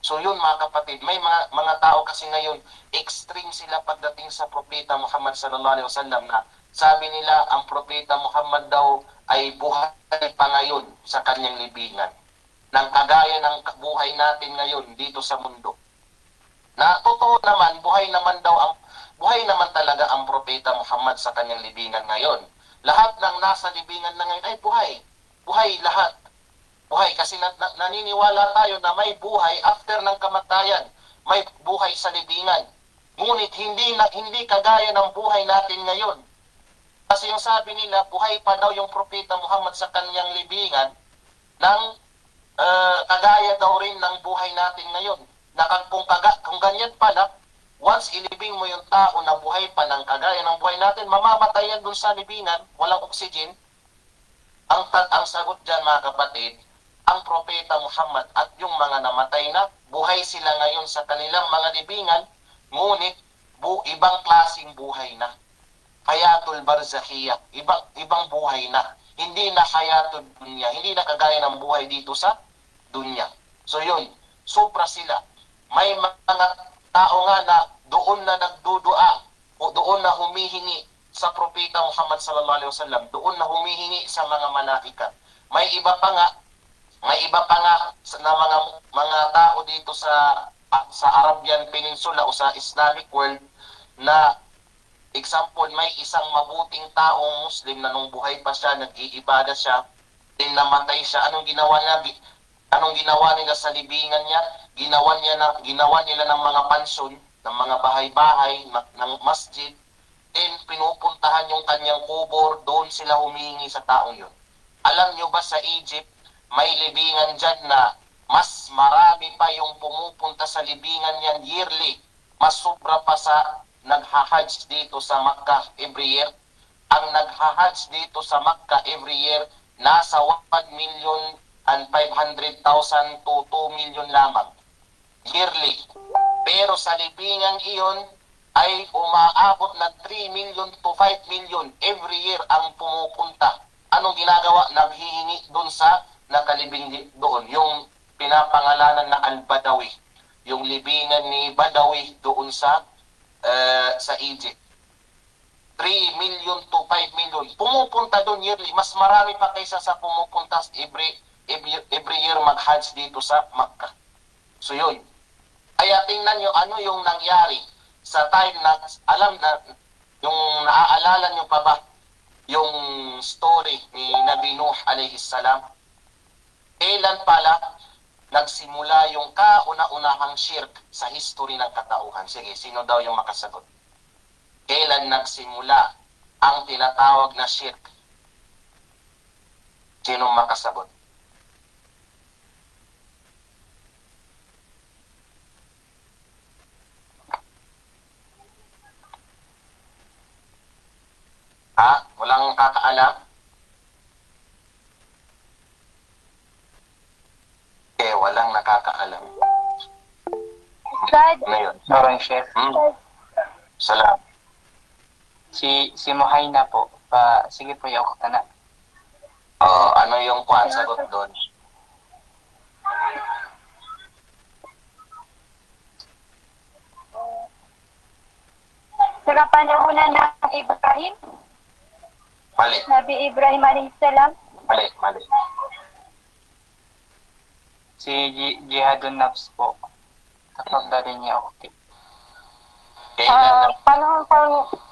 So yun mga kapatid, may mga tao kasi ngayon, extreme sila pagdating sa Propeta Muhammad sallallahu alaihi wasallam na sabi nila ang Propeta Muhammad daw ay buhay pa ngayon sa kanyang libingan. Nang kagaya ng buhay natin ngayon dito sa mundo. Na totoo naman, buhay naman talaga ang Propeta Muhammad sa kanyang libingan ngayon. Lahat ng nasa libingan na ngayon ay buhay. Buhay lahat. Buhay kasi naniniwala tayo na may buhay after ng kamatayan. May buhay sa libingan. Ngunit hindi kagaya ng buhay natin ngayon. Kasi yung sabi nila, buhay pa daw yung Propeta Muhammad sa kanyang libingan ng kagaya daw rin ng buhay natin ngayon. Kung ganyan pala, once ilibing mo yung tao na buhay pa ng kagaya ng buhay natin, mamamatay yan dun sa libingan, walang oxygen. Ang sagot dyan mga kapatid, ang Propeta Muhammad at yung mga namatay na, buhay sila ngayon sa kanilang mga libingan, ngunit ibang klaseng buhay na. Hayatul Barzakhiyah, ibang buhay na. Hindi na hayatul dunya, hindi na kagaya ng buhay dito sa dunya. So yun, supra sila. May mga tao nga na doon na nagdudua o doon na humihingi sa Propeta Muhammad sallallahu alaihi wasallam, doon na humihingi sa mga malaikat. May iba pa nga na mga tao dito sa Arabian Peninsula o sa Islamic world na example, may isang mabuting taong Muslim na nung buhay pa siya, nag-iibada siya, din namatay siya. Anong ginawa nila sa libingan niya? Ginawa nila ng mga pansyon, ng mga bahay-bahay, ng masjid. Then pinupuntahan yung kanyang kubor, doon sila humihingi sa taong yun. Alam nyo ba sa Egypt, may libingan dyan na mas marami pa yung pumupunta sa libingan yan yearly. Mas sobra pa sa nagha-hajj dito sa Makkah every year. Ang nagha-hajj dito sa Makkah every year, nasa 1,500,000 to 2 million lamang yearly. Pero sa libingan iyon ay umaabot na 3 million to 5 million every year ang pumupunta. Anong ginagawa? Naghihingi doon sa nakalibing doon, yung pinapangalanan na Al-Badawi, yung libingan ni Badawi doon sa Egypt. 3 million to 5 million pumupunta doon yearly. Mas marami pa kaysa sa pumupunta every year mag-hajj dito sa Makkah. So yun. Kaya tingnan nyo ano yung nangyari sa time na, alam na, yung naaalala nyo pa ba yung story ni Nabi Nuh alayhi salam? Kailan pala nagsimula yung kauna-unahang shirk sa history ng katauhan? Sige, sino daw yung makasagot? Kailan nagsimula ang tinatawag na shirk? Sinong makasagot? Ha? Walang kakaalam? Walang nakakaalam. Dad, Ano yun? Meron, Chef. Salam. Si Muhayna po. Sige po, yaw ka na. Ano yung kwan sagot doon? sa kapanahunan ng Ibrahim, Mali. Nabi Ibrahim a.s. Mali. Si Jihadun Nafs po. Kapag dali niya okay. Kailan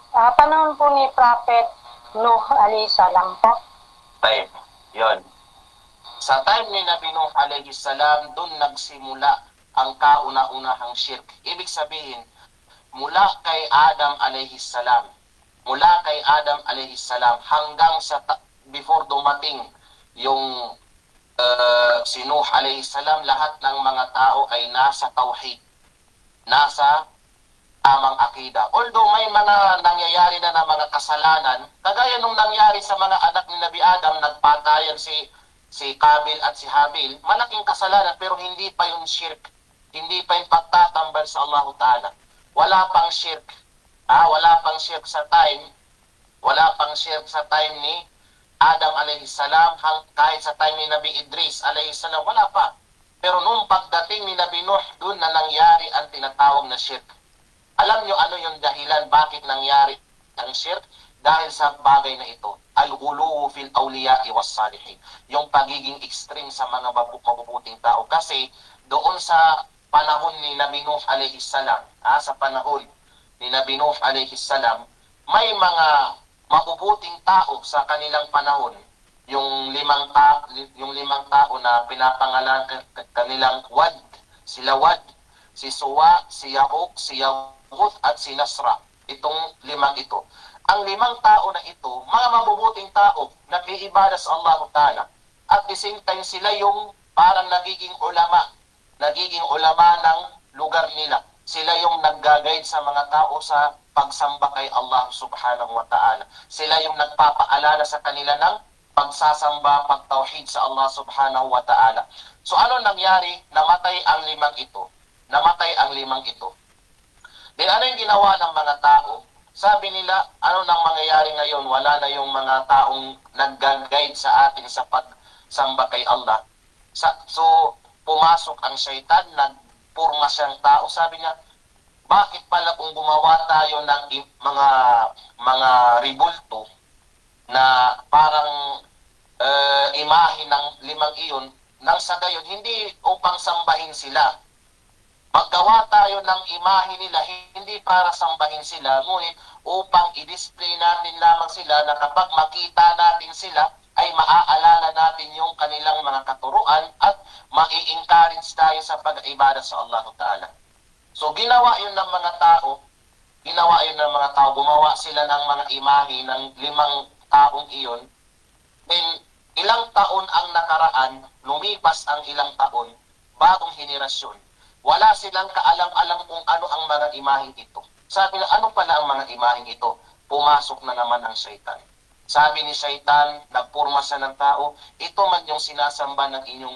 Panahon po ni Prophet Nuh a.s. po. time? Yun. Sa time ni Nabi Nuh alayhi salam, doon nagsimula ang kauna-unahang shirk. Ibig sabihin, mula kay Adam alayhi salam, hanggang sa before dumating yung si Nuh alayhi salam, lahat ng mga tao ay nasa tauhid, nasa tamang akida. Although may mga nangyayari na ng mga kasalanan, kagaya nung nangyari sa mga anak ni Nabi Adam, nagpatayan si Kabil at si Habil, malaking kasalanan pero hindi pa yung shirk, hindi pa yung pagtatambal sa Allah Ta'ala. Wala pang shirk. Wala pang shirk sa time ni Adam alayhi salam, kahit sa time ni Nabi Idris alayhi salam, wala pa. Pero nung pagdating ni Nabi Nuh, doon na nangyari ang tinatawag na shirk. Alam nyo ano yung dahilan bakit nangyari ang shirk? Dahil sa bagay na ito, al-ghuluw fil awliya'i was salihin. Yung pagiging extreme sa mga mabubuting tao. Kasi doon sa panahon ni Nabi Nuh alayhi salam, sa panahon ni Nabi Nuh alayhi salam, may mga mabubuting tao sa kanilang panahon. Yung limang tao na pinapangalan kanilang Wad, sila Wad, si Suwa, si Ya'uq, si Yaghuth at si Nasra. Itong limang ito. Ang limang tao na ito, mga mabubuting tao, nag-iibada sa Allah Ta'ala. At the same time, sila yung parang nagiging ulama ng lugar nila. Sila yung nag-guide sa mga tao sa pagsamba kay Allah Subhanahu wa Ta'ala. Sila yung nagpapaalala sa kanila ng pagsasamba, pagtauhid sa Allah Subhanahu wa Ta'ala. So ano nangyari? Namatay ang limang ito. Then ano yung ginawa ng mga tao? Sabi nila, ano nang mangyayari ngayon? Wala na yung mga taong nag-guide sa atin sa pagsamba kay Allah. So pumasok ang syaitan, nagpurma siyang tao. Sabi niya, bakit pala kung gumawa tayo ng mga ribulto na parang imahe ng limang iyon, nang sa gayon, hindi upang sambahin sila. Maggawa tayo ng imahe nila, hindi para sambahin sila, ngunit upang i-display natin lamang sila na kapag makita natin sila, ay maaalala natin yung kanilang mga katuruan at ma-encourage tayo sa pag-ibada sa Allah Ta'ala. So ginawa yun ng mga tao, gumawa sila ng mga imahe ng limang taong iyon. Then ilang taon ang nakaraan, lumipas ang ilang taon, bagong henerasyon. Wala silang kaalam-alam kung ano ang mga imaheng ito. Sabi na, ano pala ang mga imaheng ito? Pumasok na naman ang syaitan. Sabi ni syaitan, nagpurma siya ng tao, ito man yung sinasamba ng inyong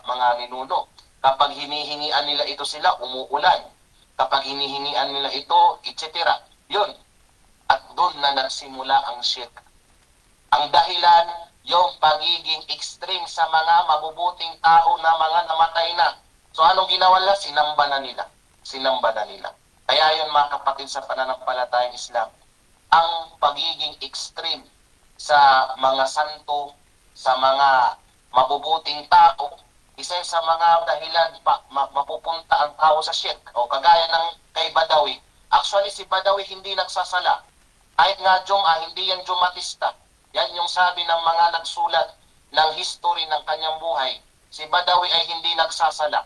mga ninuno. Kapag hinihingian nila ito sila, umuulan. Kapag hinihingian nila ito, etc. Yun. At doon na nagsimula ang shirk. Ang dahilan, yung pagiging extreme sa mga mabubuting tao na mga namatay na. So anong ginawa nila? Sinamba na nila. Kaya yun mga kapatid sa pananampalatayang Islam, ang pagiging extreme sa mga santo, sa mga mabubuting tao, isa sa mga dahilan mapupunta ang tao sa shirk. O kagaya ng kay Badawi. Actually, si Badawi hindi nagsasala. Kahit nga Jum'ah, hindi yan Jumatista. Yan yung sabi ng mga nagsulat ng history ng kanyang buhay. Si Badawi ay hindi nagsasala.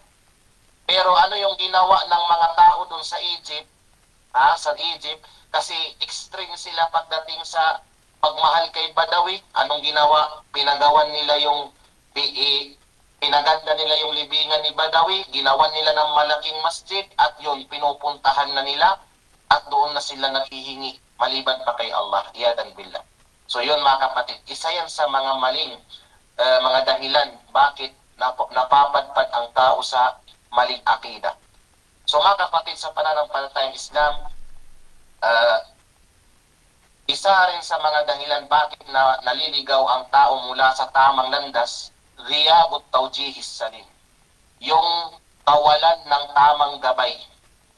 Pero ano yung ginawa ng mga tao dun sa Egypt? Sa Egypt, kasi extreme sila pagdating sa pagmahal kay Badawi. Anong ginawa? Pinagawan nila yung pinaganda nila yung libingan ni Badawi, ginawan nila ng malaking masjid at yun, pinupuntahan na nila at doon na sila naghihingi maliban pa kay Allah. Iyadan billah. So yun mga kapatid, isa yan sa mga maling mga dahilan bakit napapadpad ang tao sa maling akida. So mga kapatid, sa pananampalatayang Islam, isa rin sa mga dahilan bakit naliligaw ang tao mula sa tamang landas, ghiyabut tawjihis salim. Yung kawalan ng tamang gabay.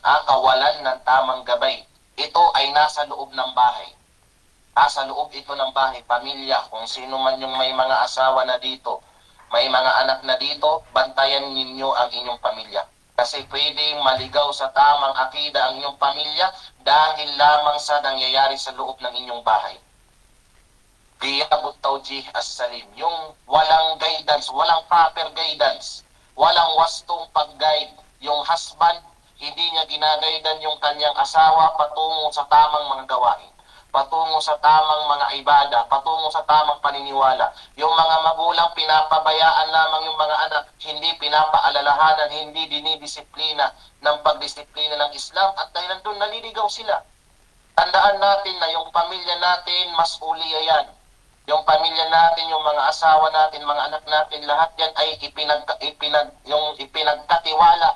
Kawalan ng tamang gabay. Ito ay nasa loob ng bahay. Nasa loob ito ng bahay, pamilya, kung sino man yung may mga asawa na dito, may mga anak na dito, bantayan ninyo ang inyong pamilya. Kasi pwedeng maligaw sa tamang akida ang inyong pamilya dahil lamang sa nangyayari sa loob ng inyong bahay. Ghiyabut tawjih as-salim. Yung walang guidance, walang proper guidance, walang wastong pag-guide. Yung husband, hindi niya ginagaidan yung kanyang asawa patungo sa tamang mga gawain, patungo sa tamang mga ibada, patungo sa tamang paniniwala. Yung mga magulang, pinapabayaan lamang yung mga anak, hindi pinapaalalahanan, hindi dinidisiplina ng pagdisiplina ng Islam, at dahil doon naliligaw sila. Tandaan natin na yung pamilya natin, mas-uliya yan. Yung pamilya natin, yung mga asawa natin, mga anak natin, lahat yan ay ipinagkatiwala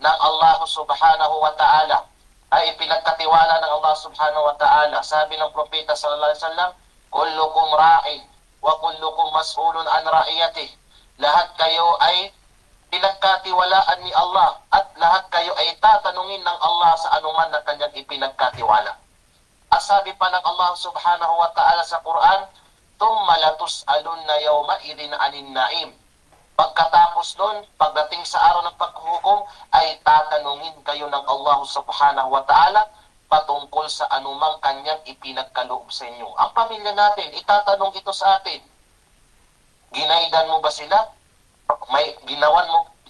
ng Allah subhanahu wa ta'ala. Ay ipinagkatiwala ng Allah subhanahu wa ta'ala. Sabi ng Propeta sallallahu alaihi wasallam, kullukum ra'in wa kullukum mas'ulun an ra'iyatih. Lahat kayo ay pinagkatiwalaan ni Allah at lahat kayo ay tatanungin ng Allah sa anuman na kanyang ipinagkatiwala. At sabi pa ng Allah subhanahu wa ta'ala sa Quran, thumma latus'alunna yawma idin anin na'im. Pagkatapos nun, pagdating sa araw ng paghuhukom, ay tatanungin kayo ng Allah subhanahu wa ta'ala patungkol sa anumang kanyang ipinagkaloob sa inyo. Ang pamilya natin, itatanong ito sa atin. Ginaidan mo ba sila?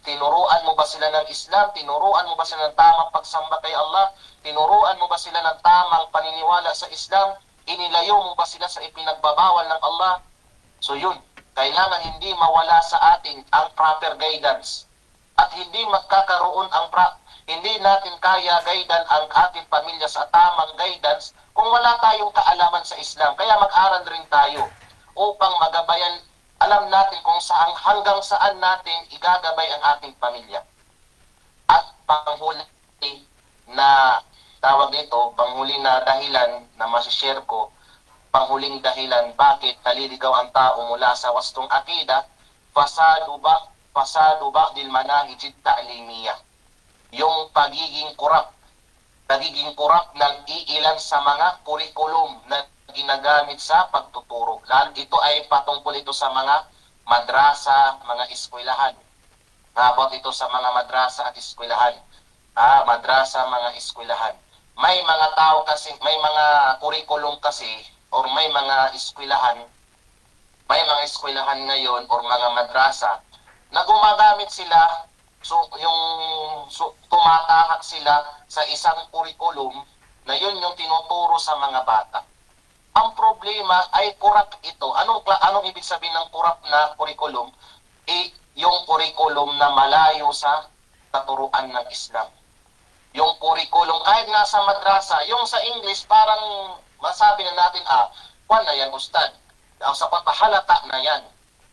Tinuruan mo ba sila ng Islam? Tinuruan mo ba sila ng tamang pagsamba kay Allah? Tinuruan mo ba sila ng tamang paniniwala sa Islam? Inilayo mo ba sila sa ipinagbabawal ng Allah? So yun, kailangan hindi mawala sa atin ang proper guidance. At hindi magkakaroon hindi natin kaya guidan ang ating pamilya sa tamang guidance kung wala tayong kaalaman sa Islam. Kaya mag-aral rin tayo upang magabayan, alam natin kung hanggang saan natin igagabay ang ating pamilya. At panghuli na panghuli na dahilan na masishare ko, panghuling dahilan bakit naliligaw ang tao mula sa wastong akida, fasadu ba'dil manahijid ta'limiyah. Yung pagiging kurap ng iilan sa mga kurikulum na ginagamit sa pagtuturo. Ito ay patungkol ito sa mga madrasa, mga eskwelahan. About ito sa mga madrasa at eskwelahan. Madrasa, mga eskwelahan. May mga tao kasi, may mga kurikulum kasi, or may mga eskwelahan ngayon, or mga madrasa, na gumagamit sila, tumatahak sila sa isang kurikulum na yun yung tinuturo sa mga bata. Ang problema ay kurap ito. Anong ibig sabihin ng kurap na kurikulum? Yung kurikulum na malayo sa katuruan ng Islam. Yung kurikulum, kahit nasa madrasa, yung sa English, parang masabi na natin, kwan na yan, ustad. Ang sa pagpahalata na yan.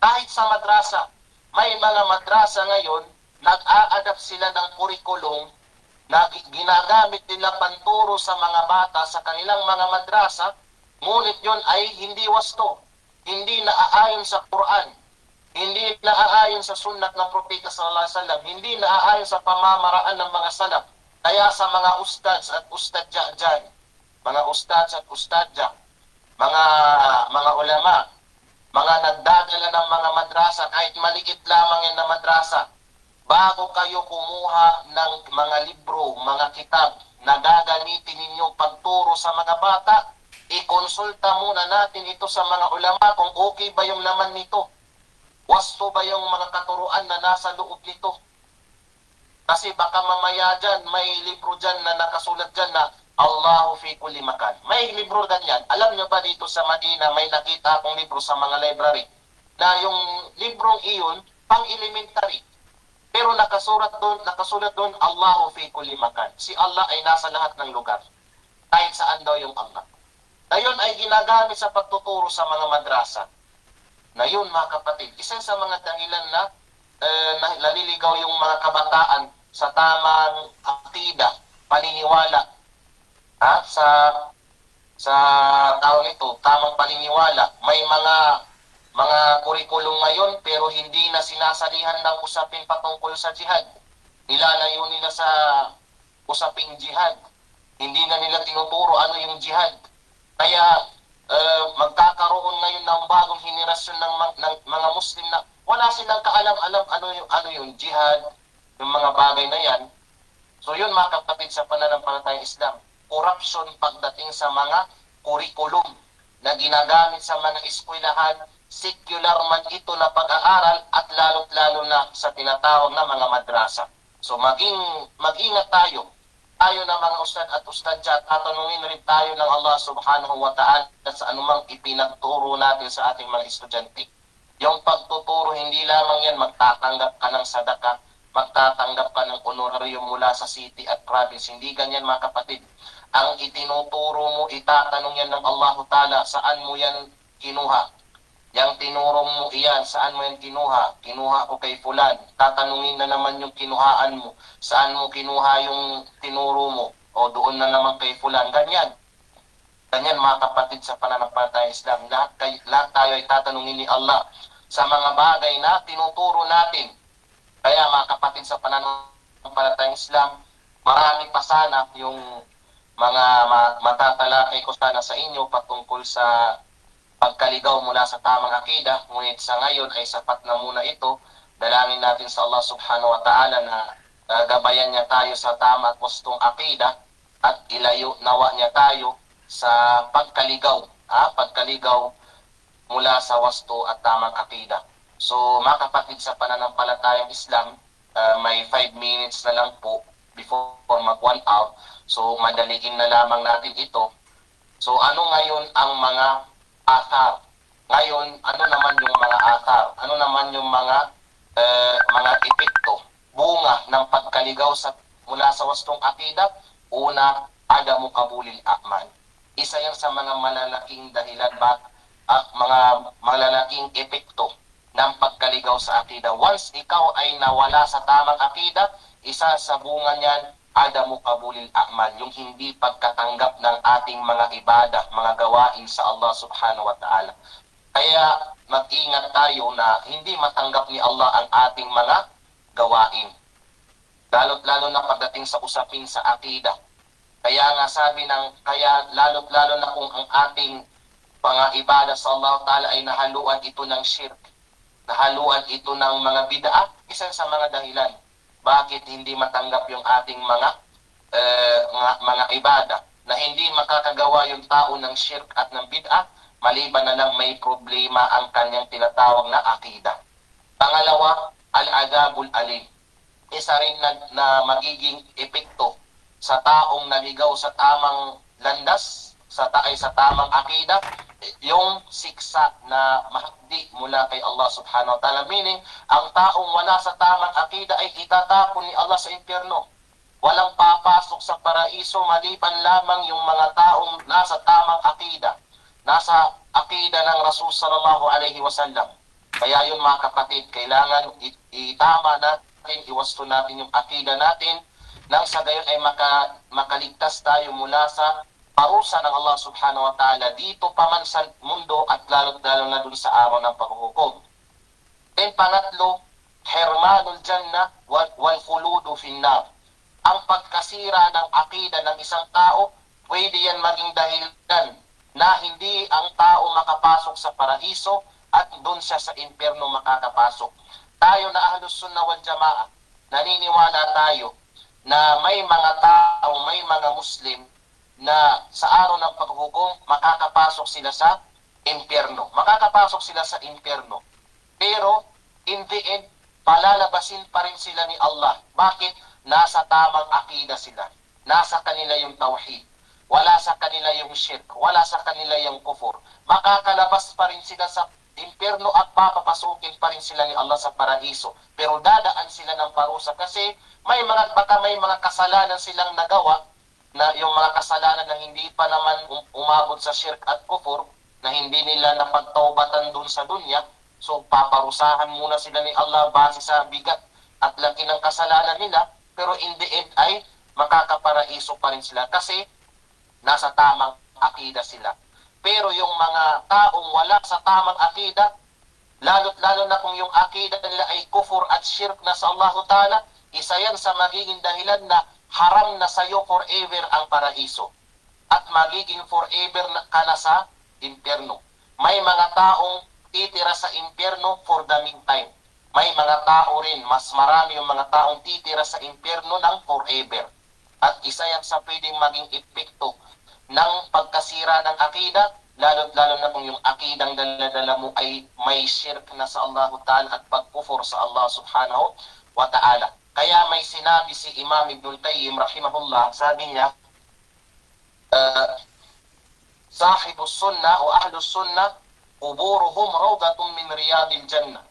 Kahit sa madrasa, may mga madrasa ngayon, nag-a-adapt sila ng kurikulum na ginagamit nila panturo sa mga bata sa kanilang mga madrasa, ngunit yun ay hindi wasto, hindi naaayon sa Quran, hindi naaayon sa sunnat ng Propeta sallallahu alaihi wasallam, hindi naaayon sa pamamaraan ng mga salaf. Kaya sa mga ustads at ustadja dyan, mga ustads at ustadja, mga ulama, mga nagdadala ng mga madrasa, kahit maliit lamang yan na madrasa, bago kayo kumuha ng mga libro, mga kitab na gagamitin ninyo pagturo sa mga bata, ikonsulta muna natin ito sa mga ulama kung okay ba yung laman nito. Wasto ba yung mga katuruan na nasa loob nito? Kasi baka mamaya dyan, may libro dyan na nakasulat dyan na Allahu fi kulli makan. May libro ganyan. Alam nyo ba dito sa Madina, may nakita akong libro sa mga library na yung librong iyon, pang-elementary. Pero nakasulat doon, Allahu fi kulli makan. Si Allah ay nasa lahat ng lugar. Kahit saan daw yung Allah. Na yun ay ginagamit sa pagtuturo sa mga madrasa. Na yun, mga kapatid, isa sa mga dahilan na naliligaw yung mga kabataan sa tamang akida, paniniwala. Sa tao nito, tamang paniniwala. May mga kurikulum ngayon pero hindi na sinasalihan ng usapin patungkol sa jihad. Nilalayo nila sa usaping jihad. Hindi na nila tinuturo ano yung jihad. Kaya magkakaroon ngayon ng bagong henerasyon ng mga Muslim na wala silang kaalam-alam ano yung jihad, yung mga bagay na yan. So yun, mga kapatid, sa pananampalatayang Islam, corruption pagdating sa mga kurikulum na ginagamit sa mga eskwelahan, secular man ito na pag-aaral at lalo't-lalo na sa tinatawag na mga madrasa. So mag-ingat tayo na mga ustad at ustadya, tatanungin rin tayo ng Allah subhanahu wa ta'ala sa anumang ipinagturo natin sa ating mga estudyante. Yung pagtuturo, hindi lamang yan magtatanggap ka ng sadaka, magtatanggap ka ng honorarium mula sa city at province. Hindi ganyan, mga kapatid. Ang itinuturo mo, itatanong yan ng Allah ta'ala, saan mo yan kinuha? Yang tinuro mo iyan, saan mo yan kinuha? Kinuha ko kay fulan. Tatanungin na naman yung kinuhaan mo. Saan mo kinuha yung tinuro mo? O doon na naman kay fulan. Ganyan. Ganyan, mga kapatid, sa pananampalatayang Islam. Lahat tayo ay tatanungin ni Allah sa mga bagay na tinuturo natin. Kaya, mga kapatid, sa pananampalatayang Islam, marami pa sana yung mga matatalakay ko sana sa inyo patungkol sa pagkaligaw mula sa tamang akida, ngunit sa ngayon ay sapat na muna ito. Dalangin natin sa Allah subhanahu wa ta'ala na gabayan niya tayo sa tama at wastong akida at ilayo nawa niya tayo sa pagkaligaw mula sa wasto at tamang akida. So, mga kapatid, sa pananampalatayang Islam, may 5 minutes na lang po before mag 1 hour. So, madaliin na lamang natin ito. So, ano ngayon ang mga athar? Ngayon, ano naman yung mga athar? Ano naman yung mga epekto, bunga ng pagkaligaw mula sa wastong akida? Una, adamu kabulil a'mal. Isa yan sa mga malalaking dahilan mga malalaking epekto ng pagkaligaw sa akida. Once ikaw ay nawala sa tamang akida, isa sa bunga niyan, adamu kabulil a'mal, yung hindi pagkatanggap ng ating mga ibadah, mga gawain sa Allah subhanahu wa ta'ala. Kaya mag-ingat tayo na hindi matanggap ni Allah ang ating mga gawain. Lalo't-lalo na pagdating sa usapin sa akida. Kaya nga kaya lalo't-lalo na kung ang ating mga ibadah sa Allah ta'ala ay nahaluan ito ng shirk, nahaluan ito ng mga bid'ah, isa sa mga dahilan bakit hindi matanggap yung ating mga ibadah, na hindi makakagawa yung tao ng shirk at ng bid'ah, maliban na lang may problema ang kanyang tinatawag na akida. Pangalawa, al-adabul alim. Isa rin na magiging epekto sa taong naligaw sa tamang landas, sa tamang akida, yung siksa na mahagdi mula kay Allah subhanahu wa ta'ala. Meaning, ang taong wala sa tamang akida ay itatapon ni Allah sa impyerno. Walang papasok sa paraiso maliban lamang yung mga taong nasa tamang akida, nasa akida ng Rasul sallallahu alaihi wasallam. Kaya yun, mga kapatid, kailangan itama natin, iwasto natin yung akida natin, nang sa gayon ay makaligtas tayo mula sa parusa ng Allah subhanahu wa ta'ala dito pa man sa mundo at lalo na dun sa araw ng paghuhukom. Then pangatlo, hirmanul jannah wal khuludu finnar. Ang pagkasira ng akida ng isang tao, pwede yan maging dahilan na hindi ang tao makapasok sa paraiso at doon siya sa impyerno makakapasok. Tayo na Ahlus Sunnah wal Jamaa, naniniwala tayo na may mga tao, may mga Muslim na sa araw ng paghukom makakapasok sila sa impyerno. Makakapasok sila sa impyerno. Pero in the end, palalabasin pa rin sila ni Allah. Bakit? Nasa tamang akida sila. Nasa kanila yung tawhid. Wala sa kanila yung shirk. Wala sa kanila yung kufur. Makakalabas pa rin sila sa impyerno at papapasukin pa rin sila ni Allah sa paraiso. Pero dadaan sila ng parusa kasi baka may mga kasalanan silang nagawa na yung mga kasalanan na hindi pa naman umabot sa shirk at kufur, na hindi nila napagtaubatan dun sa dunya. So paparusahan muna sila ni Allah base sa bigat at laki ng kasalanan nila, pero in the end ay makakaparaiso pa rin sila kasi nasa tamang akida sila. Pero yung mga taong wala sa tamang akida, lalo na kung yung akida nila ay kufur at shirk na sa Allah Ta'ala, isa yan sa magiging dahilan na haram na sa'yo forever ang paraiso. At magiging forever ka na sa impyerno. May mga taong titira sa impyerno for the meantime. May mga tao rin, mas marami yung mga taong titira sa impyerno ng forever. At isa yan sa pwedeng maging epekto ng pagkasira ng akida, lalo na kung yung akidang dala-dala mo ay may shirk na sa Allah Ta'ala at pagkufur sa Allah Subhanahu wa Ta'ala. Kaya may sinabi si Imam Ibn Qayyim rahimahullah, sabi niya, Sahibus Sunnah o Ahlus Sunnah, quburuhum rawdatun min riyadil jannah.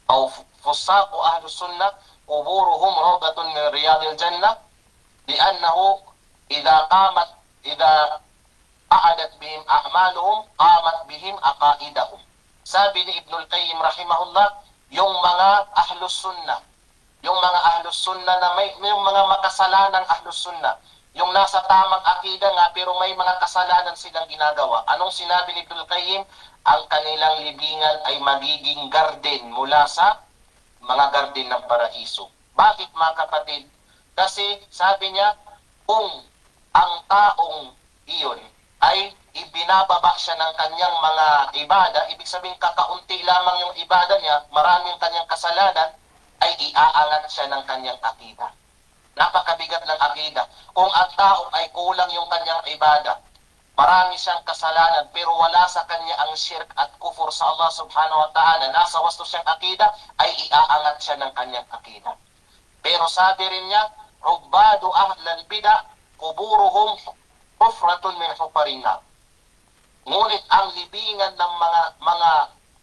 O fusaqu Ahlus Sunnah, quburuhum rawdatun min riyadil jannah. Liannahu idha qa'adat bihim a'maluhum, qamat bihim aqaidahum. Sabi ni Ibn Qayyim rahimahullah, yung mga Ahlus Sunnah, yung mga Ahlus Sunnah na yung mga makasalanang Ahlus Sunnah, yung nasa tamang akida nga pero may mga kasalanan silang ginagawa. Anong sinabi ni Ibn Qayyim? Ang kanilang libingan ay magiging garden mula sa mga garden ng paraiso. Bakit mga kapatid? Kasi sabi niya, kung ang taong iyon ay ibinababa siya ng kanyang mga ibada, ibig sabihin kakaunti lamang yung ibada niya, maraming kanyang kasalanan, ay iaangat siya ng kanyang akida. Napakabigat ng akida. Kung ang tao ay kulang yung kanyang ibada, marami siyang kasalanan, pero wala sa kanya ang shirk at kufur sa Allah Subhanahu wa Ta'ala, nasa wasto siyang akida, ay iaangat siya ng kanyang akida. Pero sabi rin niya, Ubbadu ahlal bida, kuburuhum hufratun min hufarinna. Ngunit ang libingan ng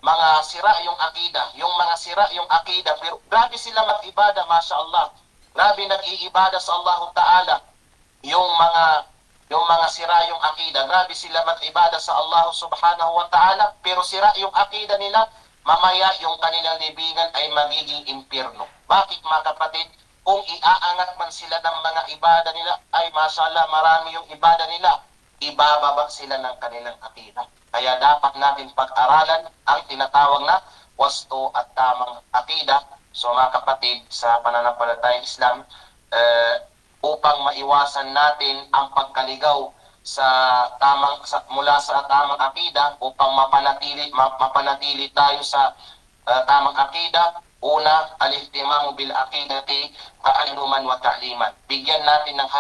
mga sira yung akida, yung mga sira yung akida, pero grabe sila mag-ibada, Masya Allah. Grabe nag-iibada sa Allah Ta'ala. Yung mga sira yung akida, grabe sila mag-ibada sa Allah Subhanahu wa Ta'ala, pero sira yung akida nila, mamaya yung kanilang libingan ay magiging impyerno. Bakit mga kapatid? Kung iaangat man sila ng mga ibada nila, ay mashallah marami yung ibada nila, ibababa sila ng kanilang akida. Kaya dapat natin pag-aralan ang tinatawag na wasto at tamang akida. So mga kapatid, sa pananampalatayang Islam, upang maiwasan natin ang pagkaligaw mula sa tamang akida, upang mapanatili tayo sa tamang akida, una, al-ihtimamu bil aqidati ta'alluman wa ta'liman. Bigyan natin ng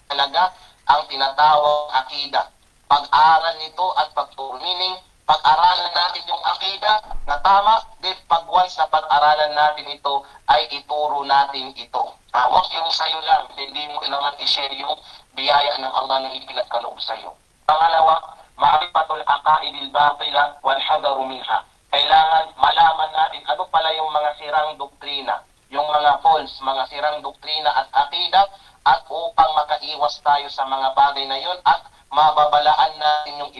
halaga ang tinatawag akida. Pag-aral nito at pagturo. Meaning, pag-aralan natin yung akida na tama, then pag once na pag-aralan natin ito, ay ituro natin ito. Huwag yung sa'yo lang, hindi mo kailangan i-share yung biyaya ng Allah na ipinagkaloob sa'yo. Pangalawa, ma'rifatul aqaidil batila wal hadaru minha. Kailangan malaman natin ano pala yung mga sirang doktrina, yung mga false, mga sirang doktrina at akida, at upang makaiwas tayo sa mga bagay na yun at mababalaan natin yung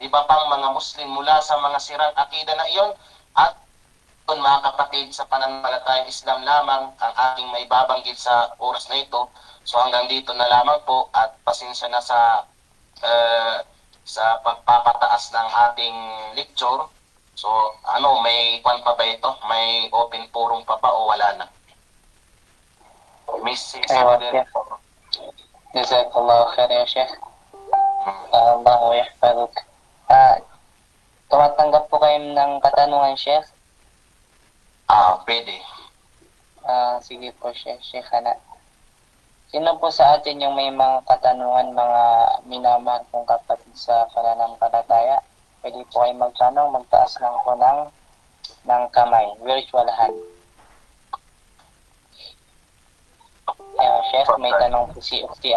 iba pang mga Muslim mula sa mga sirang akida na iyon. At yun mga kapatid, sa pananampalatayang Islam lamang ang aking may babanggit sa oras na ito. So hanggang dito na lamang po at pasensya na sa pagpapataas ng ating lecture. So, may kwan pa ba ito? May open forum pa ba o wala na? Miss جزاك الله خير يا شيخ الله يحفظك Tumatanggap po kayo ng katanungan, Sheikh? Pwede. Sige po, Sheikh Hana. Sino po sa atin yung may mga katanungan, mga minamahal kong kapatid sa pananampalataya? Pwede po kayo magtanong, magtaas lang po ng kamay, virtual hand. Sheikh, may tanong po si Ukti